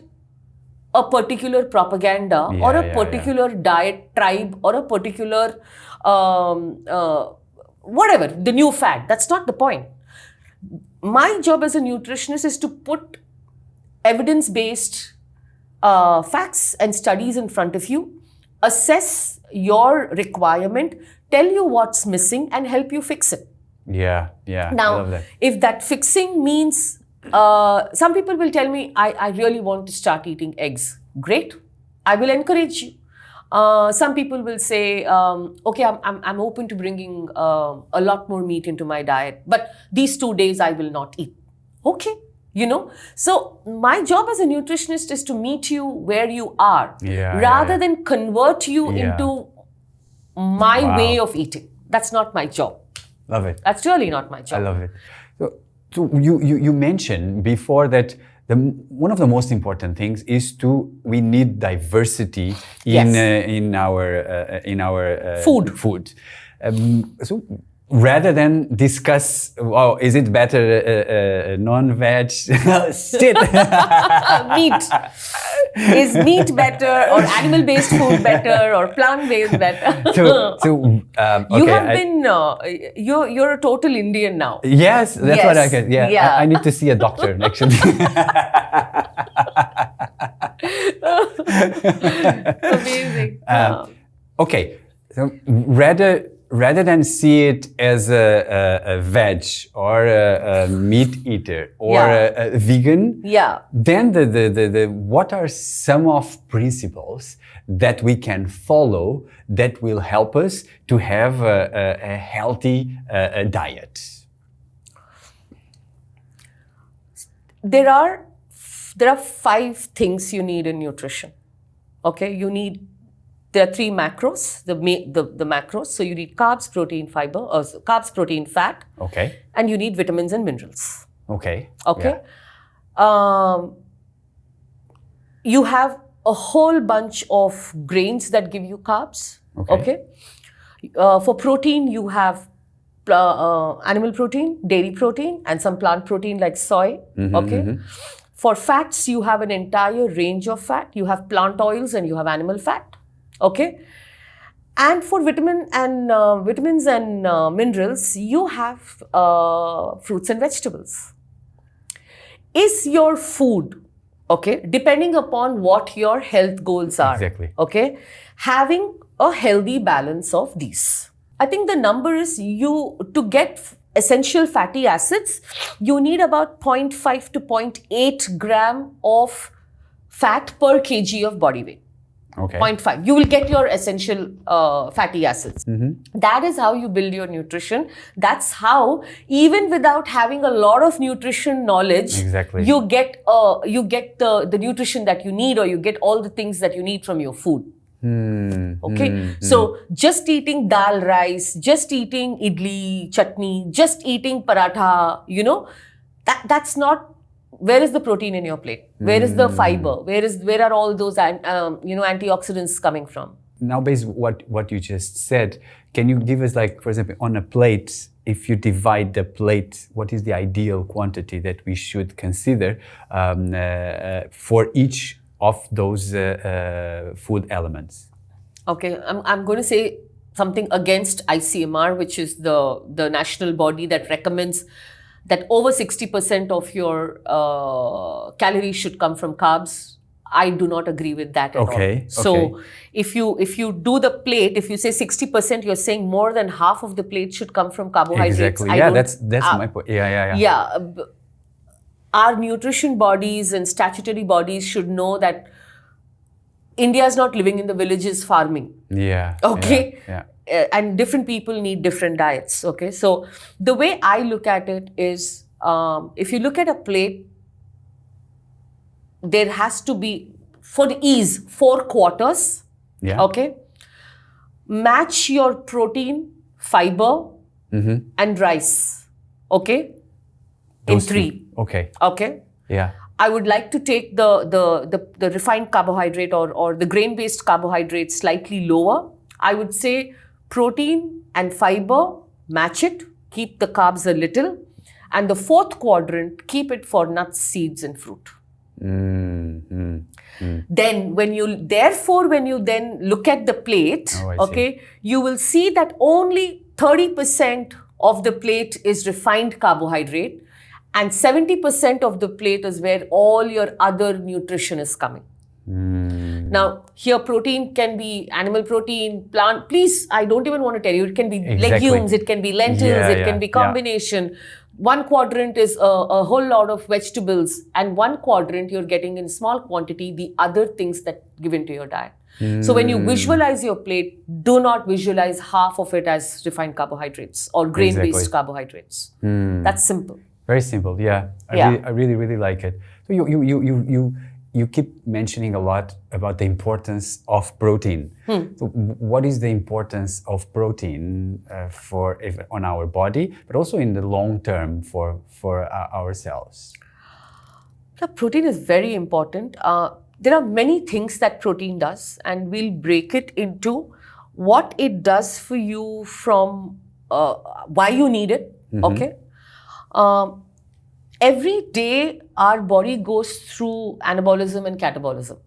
a particular propaganda or a particular diet tribe or a particular whatever, the new fad. That's not the point. My job as a nutritionist is to put evidence-based facts and studies in front of you, assess your requirement, tell you what's missing, and help you fix it. Yeah. Now, I love that. If that fixing means, some people will tell me, I really want to start eating eggs. Great. I will encourage you. Some people will say, okay, I'm open to bringing a lot more meat into my diet, but these 2 days I will not eat. Okay. So my job as a nutritionist is to meet you where you are, rather than convert you into my way of eating. That's not my job. Love it. That's really not my job. I love it. So you mentioned before that one of the most important things is we need diversity in our food. So rather than discuss, oh, is it better non-veg? Sit. Meat. Is meat better, or animal-based food better, or plant-based better? Okay, you have been, you're a total Indian now. Yes, that's what I get. Yeah. I need to see a doctor actually. Amazing. Okay, so rather than see it as a veg or a meat eater or a vegan, then what are some of principles that we can follow that will help us to have a healthy diet? There are 5 things you need in nutrition. Okay, there are 3 macros, the macros. So you need carbs, protein, fiber, or carbs, protein, fat. Okay. And you need vitamins and minerals. Okay. Yeah. You have a whole bunch of grains that give you carbs. Okay. For protein, you have animal protein, dairy protein, and some plant protein like soy. For fats, you have an entire range of fat. You have plant oils and you have animal fat. Okay, and for vitamins and minerals, you have fruits and vegetables. Is your food, depending upon what your health goals are, having a healthy balance of these? I think the number is, to get essential fatty acids, you need about 0.5 to 0.8 gram of fat per kg of body weight. 0.5. You will get your essential fatty acids. That is how you build your nutrition. That's how, even without having a lot of nutrition knowledge, you get the nutrition that you need, or you get all the things that you need from your food. So just eating dal rice, just eating idli, chutney, just eating paratha, that's not where is the protein in your plate? Where is the fiber? Where are all those antioxidants coming from? Now, based on what you just said, can you give us, like, for example, on a plate, if you divide the plate, what is the ideal quantity that we should consider for each of those food elements? Okay, I'm going to say something against ICMR, which is the national body that recommends that over 60% of your calories should come from carbs. I do not agree with that at all. So if you do the plate, if you say 60%, you're saying more than half of the plate should come from carbohydrates. Exactly. Yeah, that's my point. Yeah. Our nutrition bodies and statutory bodies should know that India is not living in the villages farming. Yeah. Okay. Yeah. And different people need different diets. Okay. So the way I look at it is, if you look at a plate, there has to be, for the ease, 4 quarters. Yeah. Okay. Match your protein, fiber, and rice. Okay. Those in 3. Okay. Okay. Yeah. I would like to take the refined carbohydrate or the grain-based carbohydrate slightly lower. I would say protein and fiber, match it, keep the carbs a little. And the 4th quadrant, keep it for nuts, seeds, and fruit. Then when you then look at the plate, you will see that only 30% of the plate is refined carbohydrate and 70% of the plate is where all your other nutrition is coming. Now, here protein can be animal protein, plant. Please, I don't even want to tell you. It can be legumes, it can be lentils, it can be combination. 1 quadrant is a whole lot of vegetables, and 1 quadrant you're getting in small quantity the other things that give into your diet. So when you visualize your plate, do not visualize half of it as refined carbohydrates or grain-based carbohydrates. That's simple. Very simple, yeah. I really like it. So you keep mentioning a lot about the importance of protein. So what is the importance of protein on our body, but also in the long term for ourselves? Yeah, protein is very important. There are many things that protein does, and we'll break it into what it does for you from why you need it. Okay. Every day, our body goes through anabolism and catabolism.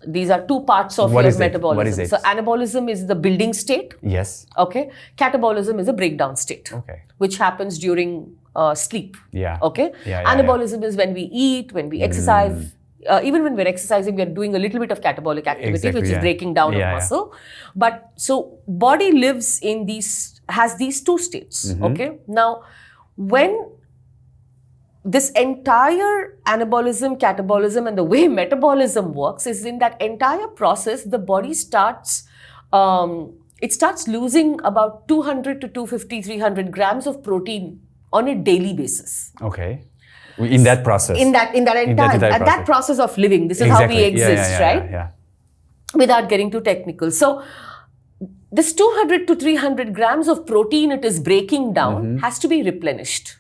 These are 2 parts of your metabolism. What is it? So anabolism is the building state. Yes. Okay. Catabolism is a breakdown state. Okay. Which happens during sleep. Yeah. Okay. Anabolism is when we eat, when we exercise. Even when we're exercising, we're doing a little bit of catabolic activity, which is breaking down of muscle. But so body lives in has these 2 states. Okay. Now, when this entire anabolism, catabolism, and the way metabolism works is in that entire process, the body starts losing about 200 to 250, 300 grams of protein on a daily basis. Okay. In that process. In that entire that process of living. This is how we exist, right? Yeah. Without getting too technical. So this 200 to 300 grams of protein it is breaking down has to be replenished.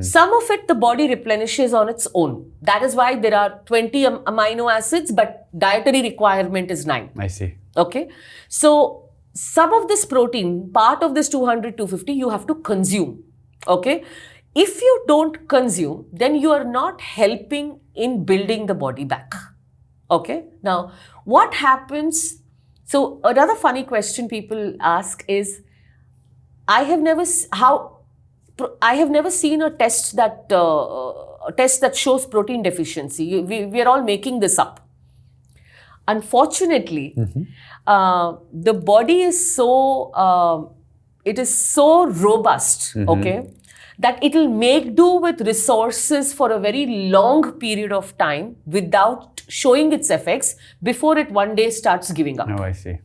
Some of it the body replenishes on its own. That is why there are 20 amino acids, but dietary requirement is 9. I see. Okay. So some of this protein, part of this 200, 250, you have to consume. Okay. If you don't consume, then you are not helping in building the body back. Okay. Now, what happens? So another funny question people ask is, I have never seen a test that shows protein deficiency. We are all making this up. Unfortunately, the body is so robust, okay, that it will make do with resources for a very long period of time without showing its effects before it one day starts giving up. Oh, I see.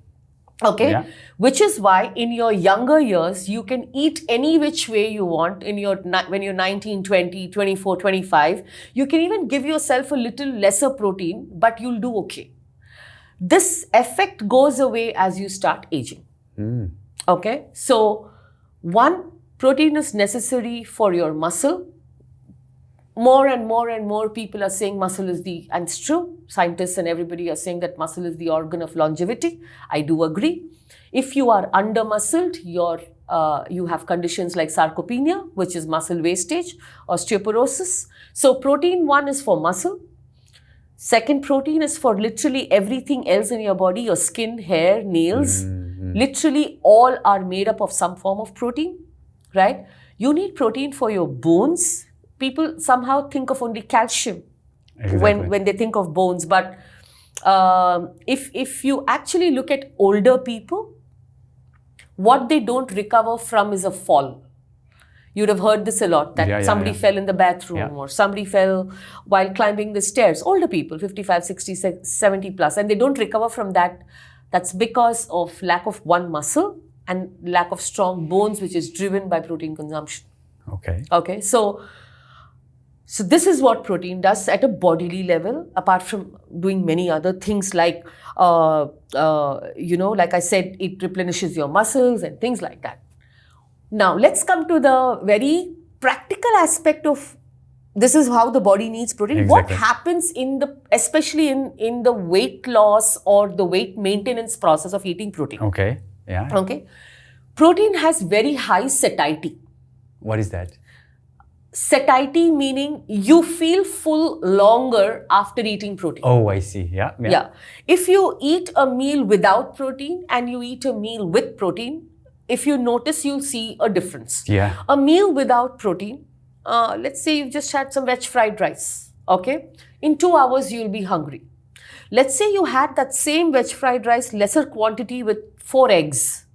Okay, which is why in your younger years, you can eat any which way you want when you're 19, 20, 24, 25. You can even give yourself a little lesser protein, but you'll do okay. This effect goes away as you start aging. Okay, so 1, protein is necessary for your muscle. more and more people are saying muscle is and it's true, scientists and everybody are saying that muscle is the organ of longevity. I do agree. If you are under-muscled, you have conditions like sarcopenia, which is muscle wastage, osteoporosis. So protein 1 is for muscle. Second, protein is for literally everything else in your body, your skin, hair, nails. Literally all are made up of some form of protein, right? You need protein for your bones. People somehow think of only calcium when they think of bones. But if you actually look at older people, what they don't recover from is a fall. You'd have heard this a lot, that somebody fell in the bathroom or somebody fell while climbing the stairs. Older people, 55, 60, 70 plus, and they don't recover from that. That's because of lack of one muscle and lack of strong bones, which is driven by protein consumption. Okay. So this is what protein does at a bodily level, apart from doing many other things like, like I said, it replenishes your muscles and things like that. Now, let's come to the very practical aspect of this is how the body needs protein. What happens especially in the weight loss or the weight maintenance process of eating protein? Okay. Protein has very high satiety. What is that? Satiety meaning you feel full longer after eating protein. Oh, I see. Yeah. If you eat a meal without protein and you eat a meal with protein, if you notice, you'll see a difference. Yeah. A meal without protein, let's say you've just had some veg fried rice, okay? In 2 hours, you'll be hungry. Let's say you had that same veg fried rice, lesser quantity with 4 eggs.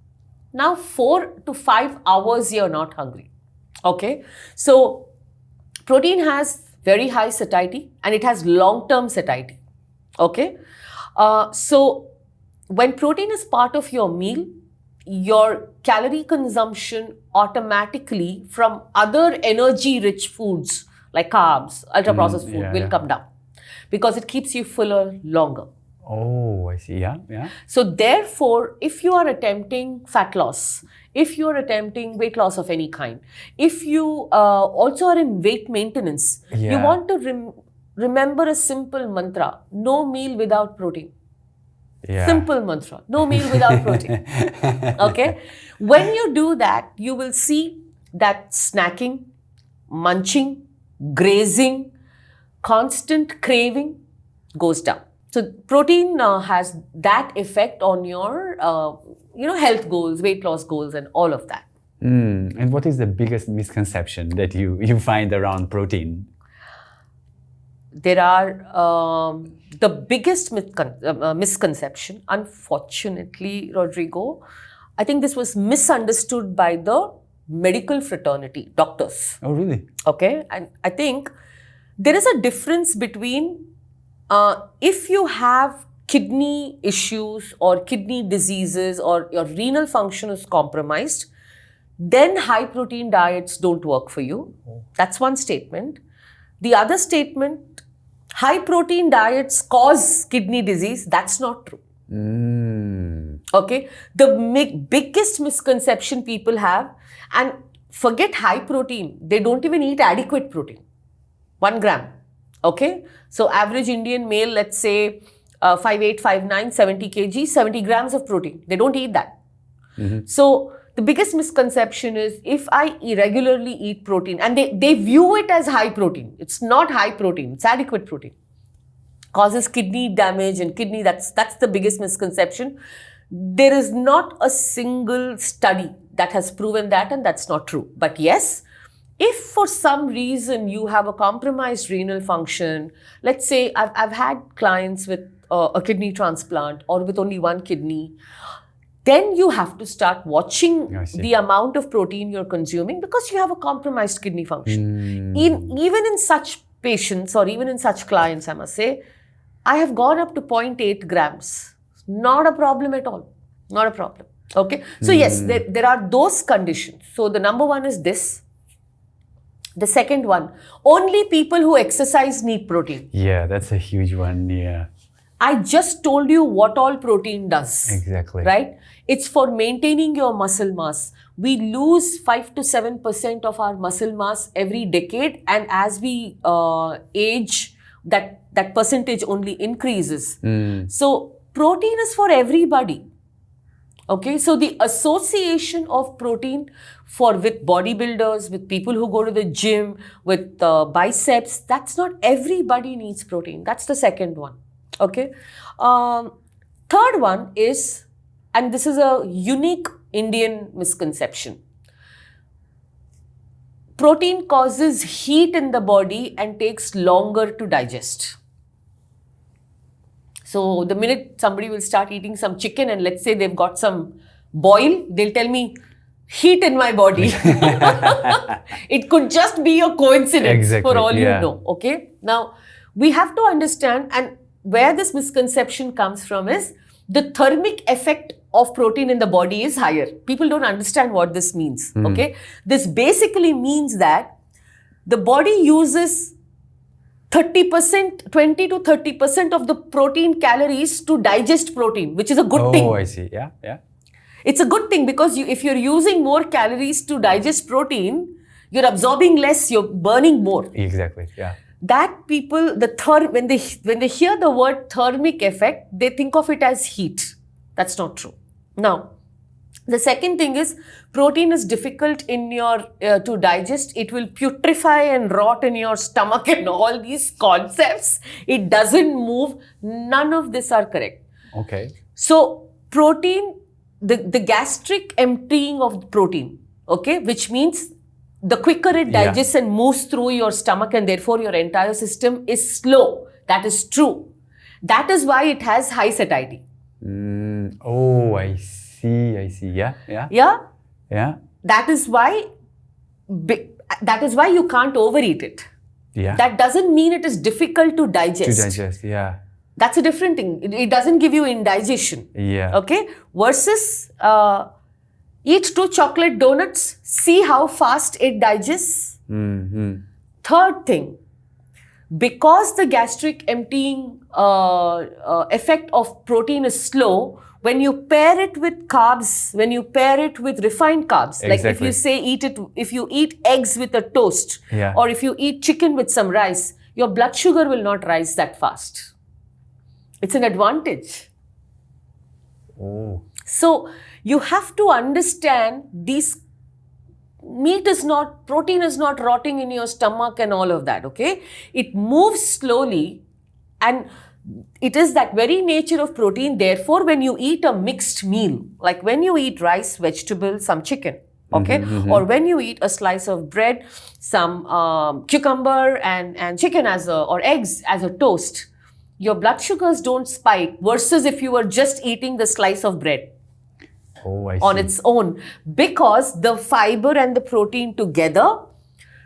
Now, 4 to 5 hours, you're not hungry, okay? So, protein has very high satiety and it has long-term satiety, okay? So, when protein is part of your meal, your calorie consumption automatically from other energy-rich foods like carbs, ultra-processed food will come down because it keeps you fuller longer. Oh, I see. Yeah. So therefore, if you are attempting fat loss, if you are attempting weight loss of any kind, if you also are in weight maintenance, you want to remember a simple mantra: no meal without protein. Simple mantra, no meal without protein. Okay? When you do that, you will see that snacking, munching, grazing, constant craving goes down. So protein has that effect on your health goals, weight loss goals and all of that. And what is the biggest misconception that you find around protein? There are the biggest misconception, unfortunately, Rodrigo, I think this was misunderstood by the medical fraternity, doctors. Oh, really? Okay. And I think there is a difference between if you have kidney issues or kidney diseases or your renal function is compromised, then high protein diets don't work for you. That's one statement. The other statement, high protein diets cause kidney disease. That's not true. Okay. The biggest misconception people have, and forget high protein, they don't even eat adequate protein. 1 gram. Okay. So average Indian male, let's say 5'8", 5'9", 70 kg, 70 grams of protein. They don't eat that. So the biggest misconception is if I irregularly eat protein, and they view it as high protein. It's not high protein, it's adequate protein. Causes kidney damage and kidney, that's the biggest misconception. There is not a single study that has proven that, and that's not true. But yes, if for some reason you have a compromised renal function, let's say I've had clients with a kidney transplant or with only 1 kidney, then you have to start watching the amount of protein you're consuming because you have a compromised kidney function. Even in such patients or even in such clients, I must say, I have gone up to 0.8 grams. Not a problem at all. Not a problem. Okay. So yes, there are those conditions. So the number one is this. The second one, only people who exercise need protein. Yeah, that's a huge one. Yeah. I just told you what all protein does. Exactly. Right? It's for maintaining your muscle mass. We lose 5 to 7% of our muscle mass every decade, and as we age, that percentage only increases. So protein is for everybody. Okay, so the association of protein with bodybuilders, with people who go to the gym, with biceps, that's not everybody needs protein. That's the second one. Okay. Third one is, and this is a unique Indian misconception. Protein causes heat in the body and takes longer to digest. So the minute somebody will start eating some chicken and let's say they've got some boil, they'll tell me, heat in my body. It could just be a coincidence for all you know. Okay. Now, we have to understand, and where this misconception comes from is the thermic effect of protein in the body is higher. People don't understand what this means. Okay. This basically means that the body uses 30%, 20 to 30% of the protein calories to digest protein, which is a good thing. Oh, I see. Yeah, yeah. It's a good thing because if you're using more calories to digest protein, you're absorbing less, you're burning more. Exactly, yeah. That people, when they hear the word thermic effect, they think of it as heat. That's not true. Now, the second thing is protein is difficult in your to digest. It will putrefy and rot in your stomach and all these concepts. It doesn't move. None of this are correct. Okay. So protein, the gastric emptying of protein, okay, which means the quicker it digests and moves through your stomach and therefore your entire system is slow. That is true. That is why it has high satiety. Oh, I see. Yeah. That is why you can't overeat it. Yeah. That doesn't mean it is difficult to digest. Yeah. That's a different thing. It doesn't give you indigestion. Yeah. Okay? Versus eat 2 chocolate donuts, see how fast it digests. Third thing, because the gastric emptying effect of protein is slow, when you pair it with carbs, when you pair it with refined carbs, like if you say if you eat eggs with a toast, or if you eat chicken with some rice, your blood sugar will not rise that fast. It's an advantage. Oh. So you have to understand protein is not rotting in your stomach and all of that, okay? It moves slowly and it is that very nature of protein. Therefore, when you eat a mixed meal, like when you eat rice, vegetable, some chicken, okay? Or when you eat a slice of bread, some cucumber and chicken or eggs as a toast, your blood sugars don't spike versus if you were just eating the slice of bread. Oh, I see. On its own, because the fiber and the protein together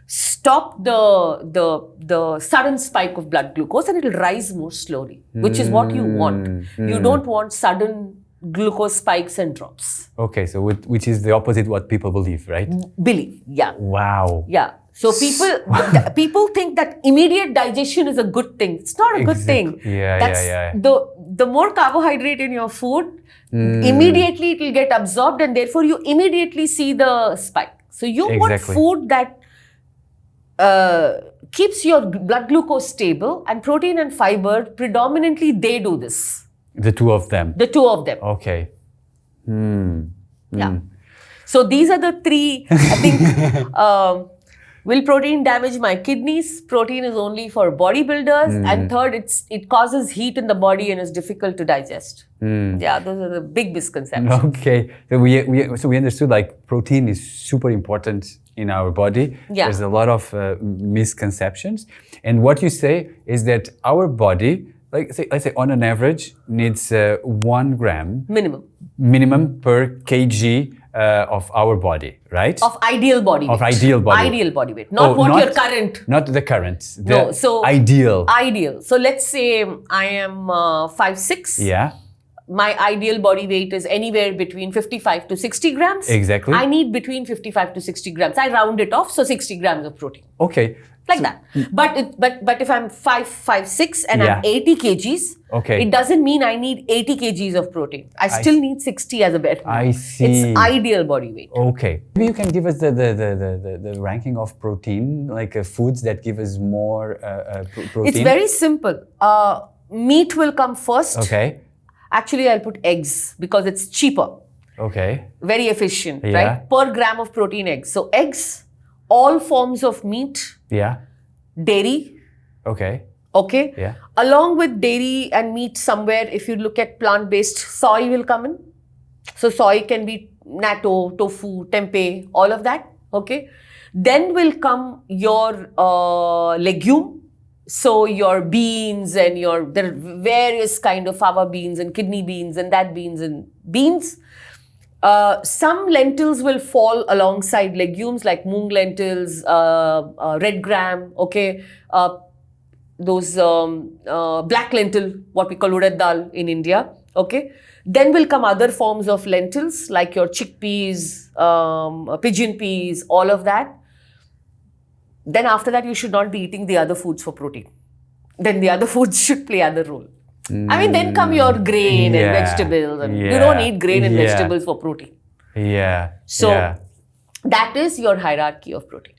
stop the sudden spike of blood glucose and it will rise more slowly, which is what you want. You don't want sudden glucose spikes and drops. Okay, so which is the opposite what people believe, right? Believe, yeah. Wow. Yeah. So people think that immediate digestion is a good thing. It's not a good thing. Yeah. The more carbohydrate in your food, immediately it will get absorbed and therefore you immediately see the spike. So you want food that keeps your blood glucose stable, and protein and fiber, predominantly they do this. The two of them? The two of them. Okay. Yeah. So these are the three, I think, will protein damage my kidneys? Protein is only for bodybuilders. And third, it causes heat in the body and is difficult to digest. Yeah, those are the big misconceptions. Okay. So we understood like protein is super important in our body. Yeah. There's a lot of misconceptions. And what you say is that our body, let's say on an average, needs 1 gram minimum per kg of our body, right? Of ideal body weight. Of ideal body weight. Ideal body weight. Not your current. Not the current. So ideal. Ideal. So let's say I am 5'6". Yeah. my ideal body weight is anywhere between 55 to 60 grams. Exactly. I need between 55 to 60 grams. I round it off, so 60 grams of protein. Okay. Like that. But if I'm 5'6" and I'm 80 kgs, it doesn't mean I need 80 kgs of protein. I still need 60 as a bare minimum. I see. It's ideal body weight. Okay. Maybe you can give us the ranking of protein, like foods that give us more protein. It's very simple. Meat will come first. Okay. Actually, I'll put eggs because it's cheaper. Okay. Very efficient, right? Per gram of protein, eggs. So eggs, all forms of meat. Yeah. Dairy. Okay. Okay. Yeah. Along with dairy and meat, somewhere, if you look at plant-based, soy will come in. So soy can be natto, tofu, tempeh, all of that. Okay. Then will come your legume. So your beans and there are various kind of fava beans and kidney beans and that beans and beans. Some lentils will fall alongside legumes like moong lentils, red gram, okay, those black lentil, what we call urad dal in India, okay. Then will come other forms of lentils like your chickpeas, pigeon peas, all of that. Then after that, you should not be eating the other foods for protein. Then the other foods should play other role. I mean, then come your grain and vegetables. And you don't need grain and vegetables for protein. Yeah. So that is your hierarchy of protein.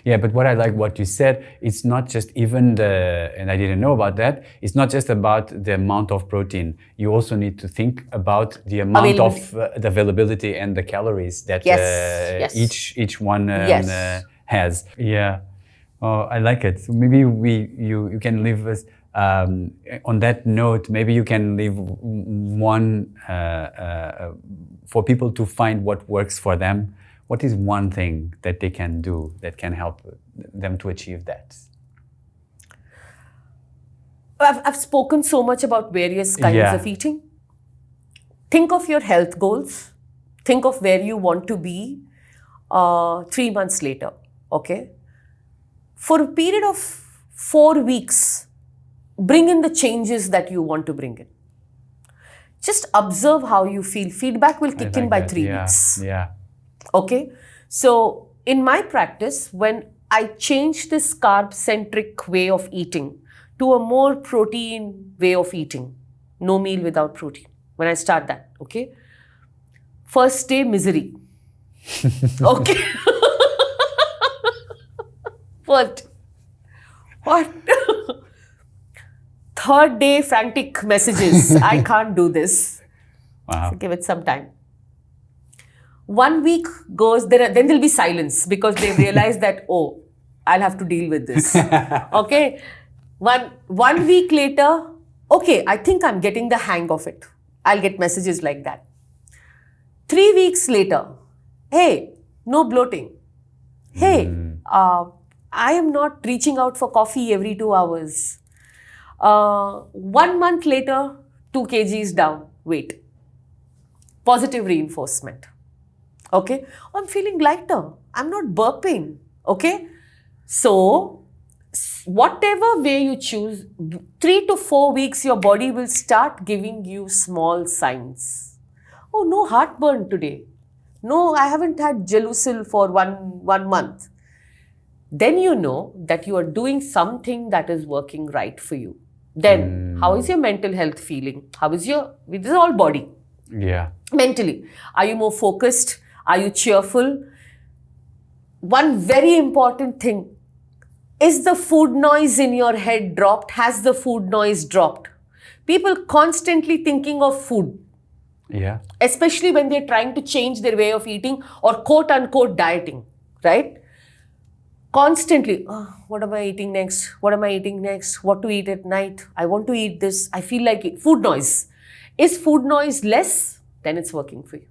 Yeah, but what I like what you said, it's not just even and I didn't know about that, it's not just about the amount of protein. You also need to think about the amount of the availability and the calories that each one has. Yeah. Oh, I like it. So maybe you can leave us on that note. Maybe you can leave one for people to find what works for them. What is one thing that they can do that can help them to achieve that? I've spoken so much about various kinds of eating. Think of your health goals. Think of where you want to be 3 months later. Okay. For a period of 4 weeks, bring in the changes that you want to bring in. Just observe how you feel. Feedback will kick in by 3 weeks. Yeah. Okay. So in my practice, when I change this carb-centric way of eating to a more protein way of eating, no meal without protein, when I start that, okay. First day, misery. Okay. What? Third day, frantic messages. I can't do this. Wow. So give it some time. 1 week goes, then there'll be silence because they realize that, oh, I'll have to deal with this. Okay. One week later, okay, I think I'm getting the hang of it. I'll get messages like that. 3 weeks later, hey, no bloating. Hey, I am not reaching out for coffee every 2 hours. 1 month later, 2 kgs down, weight. Positive reinforcement. Okay. I'm feeling lighter. I'm not burping. Okay. So, whatever way you choose, 3 to 4 weeks, your body will start giving you small signs. Oh, no heartburn today. No, I haven't had Gelusil for one month. Then you know that you are doing something that is working right for you. Then, how is your mental health feeling? How is this is all body. Yeah. Mentally. Are you more focused? Are you cheerful? One very important thing. Is the food noise in your head dropped? Has the food noise dropped? People constantly thinking of food. Yeah. Especially when they're trying to change their way of eating or quote unquote dieting, right? Constantly, oh, what am I eating next? What am I eating next? What to eat at night? I want to eat this. I feel like it. Food noise. Is food noise less? Then it's working for you.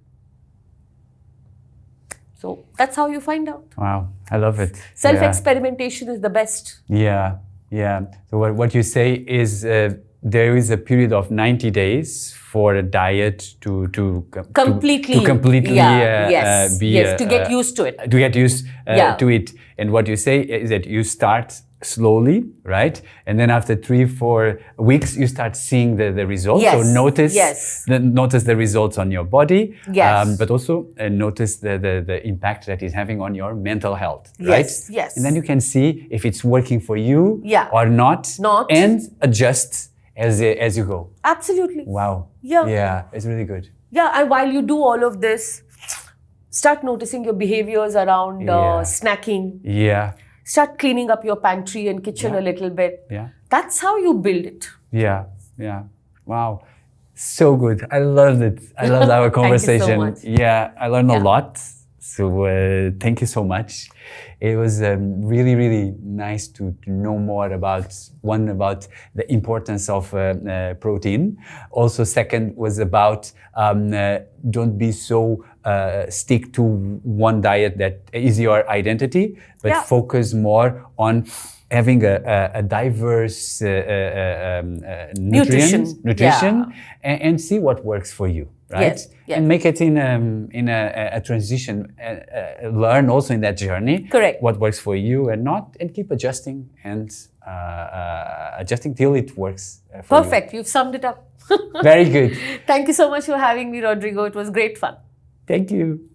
So that's how you find out. Wow, I love it. Self-experimentation is the best. Yeah. So what you say is there is a period of 90 days for a diet to completely to get used to it. To get used to it. And what you say is that you start slowly, right? And then after 3-4 weeks, you start seeing the results. Yes. So notice, yes. notice the results on your body, yes. but also notice the impact that is having on your mental health, right? Yes, yes. And then you can see if it's working for you or not, and adjust as you go. Absolutely. Wow. Yeah. Yeah, it's really good. Yeah, and while you do all of this, start noticing your behaviors around snacking. Yeah. Start cleaning up your pantry and kitchen a little bit. Yeah. That's how you build it. Yeah. Yeah. Wow. So good. I loved it. I loved our conversation. Thank you so much. Yeah, I learned a lot. So thank you so much. It was really, really nice to know more about the importance of protein. Also, second was about don't be so stick to one diet that is your identity, but focus more on having a diverse nutrition and see what works for you, right? Yes, yes. And make it in a transition, learn also in that journey what works for you and not, and keep adjusting and adjusting till it works for you. Perfect, you've summed it up. Very good. Thank you so much for having me, Rodrigo. It was great fun. Thank you.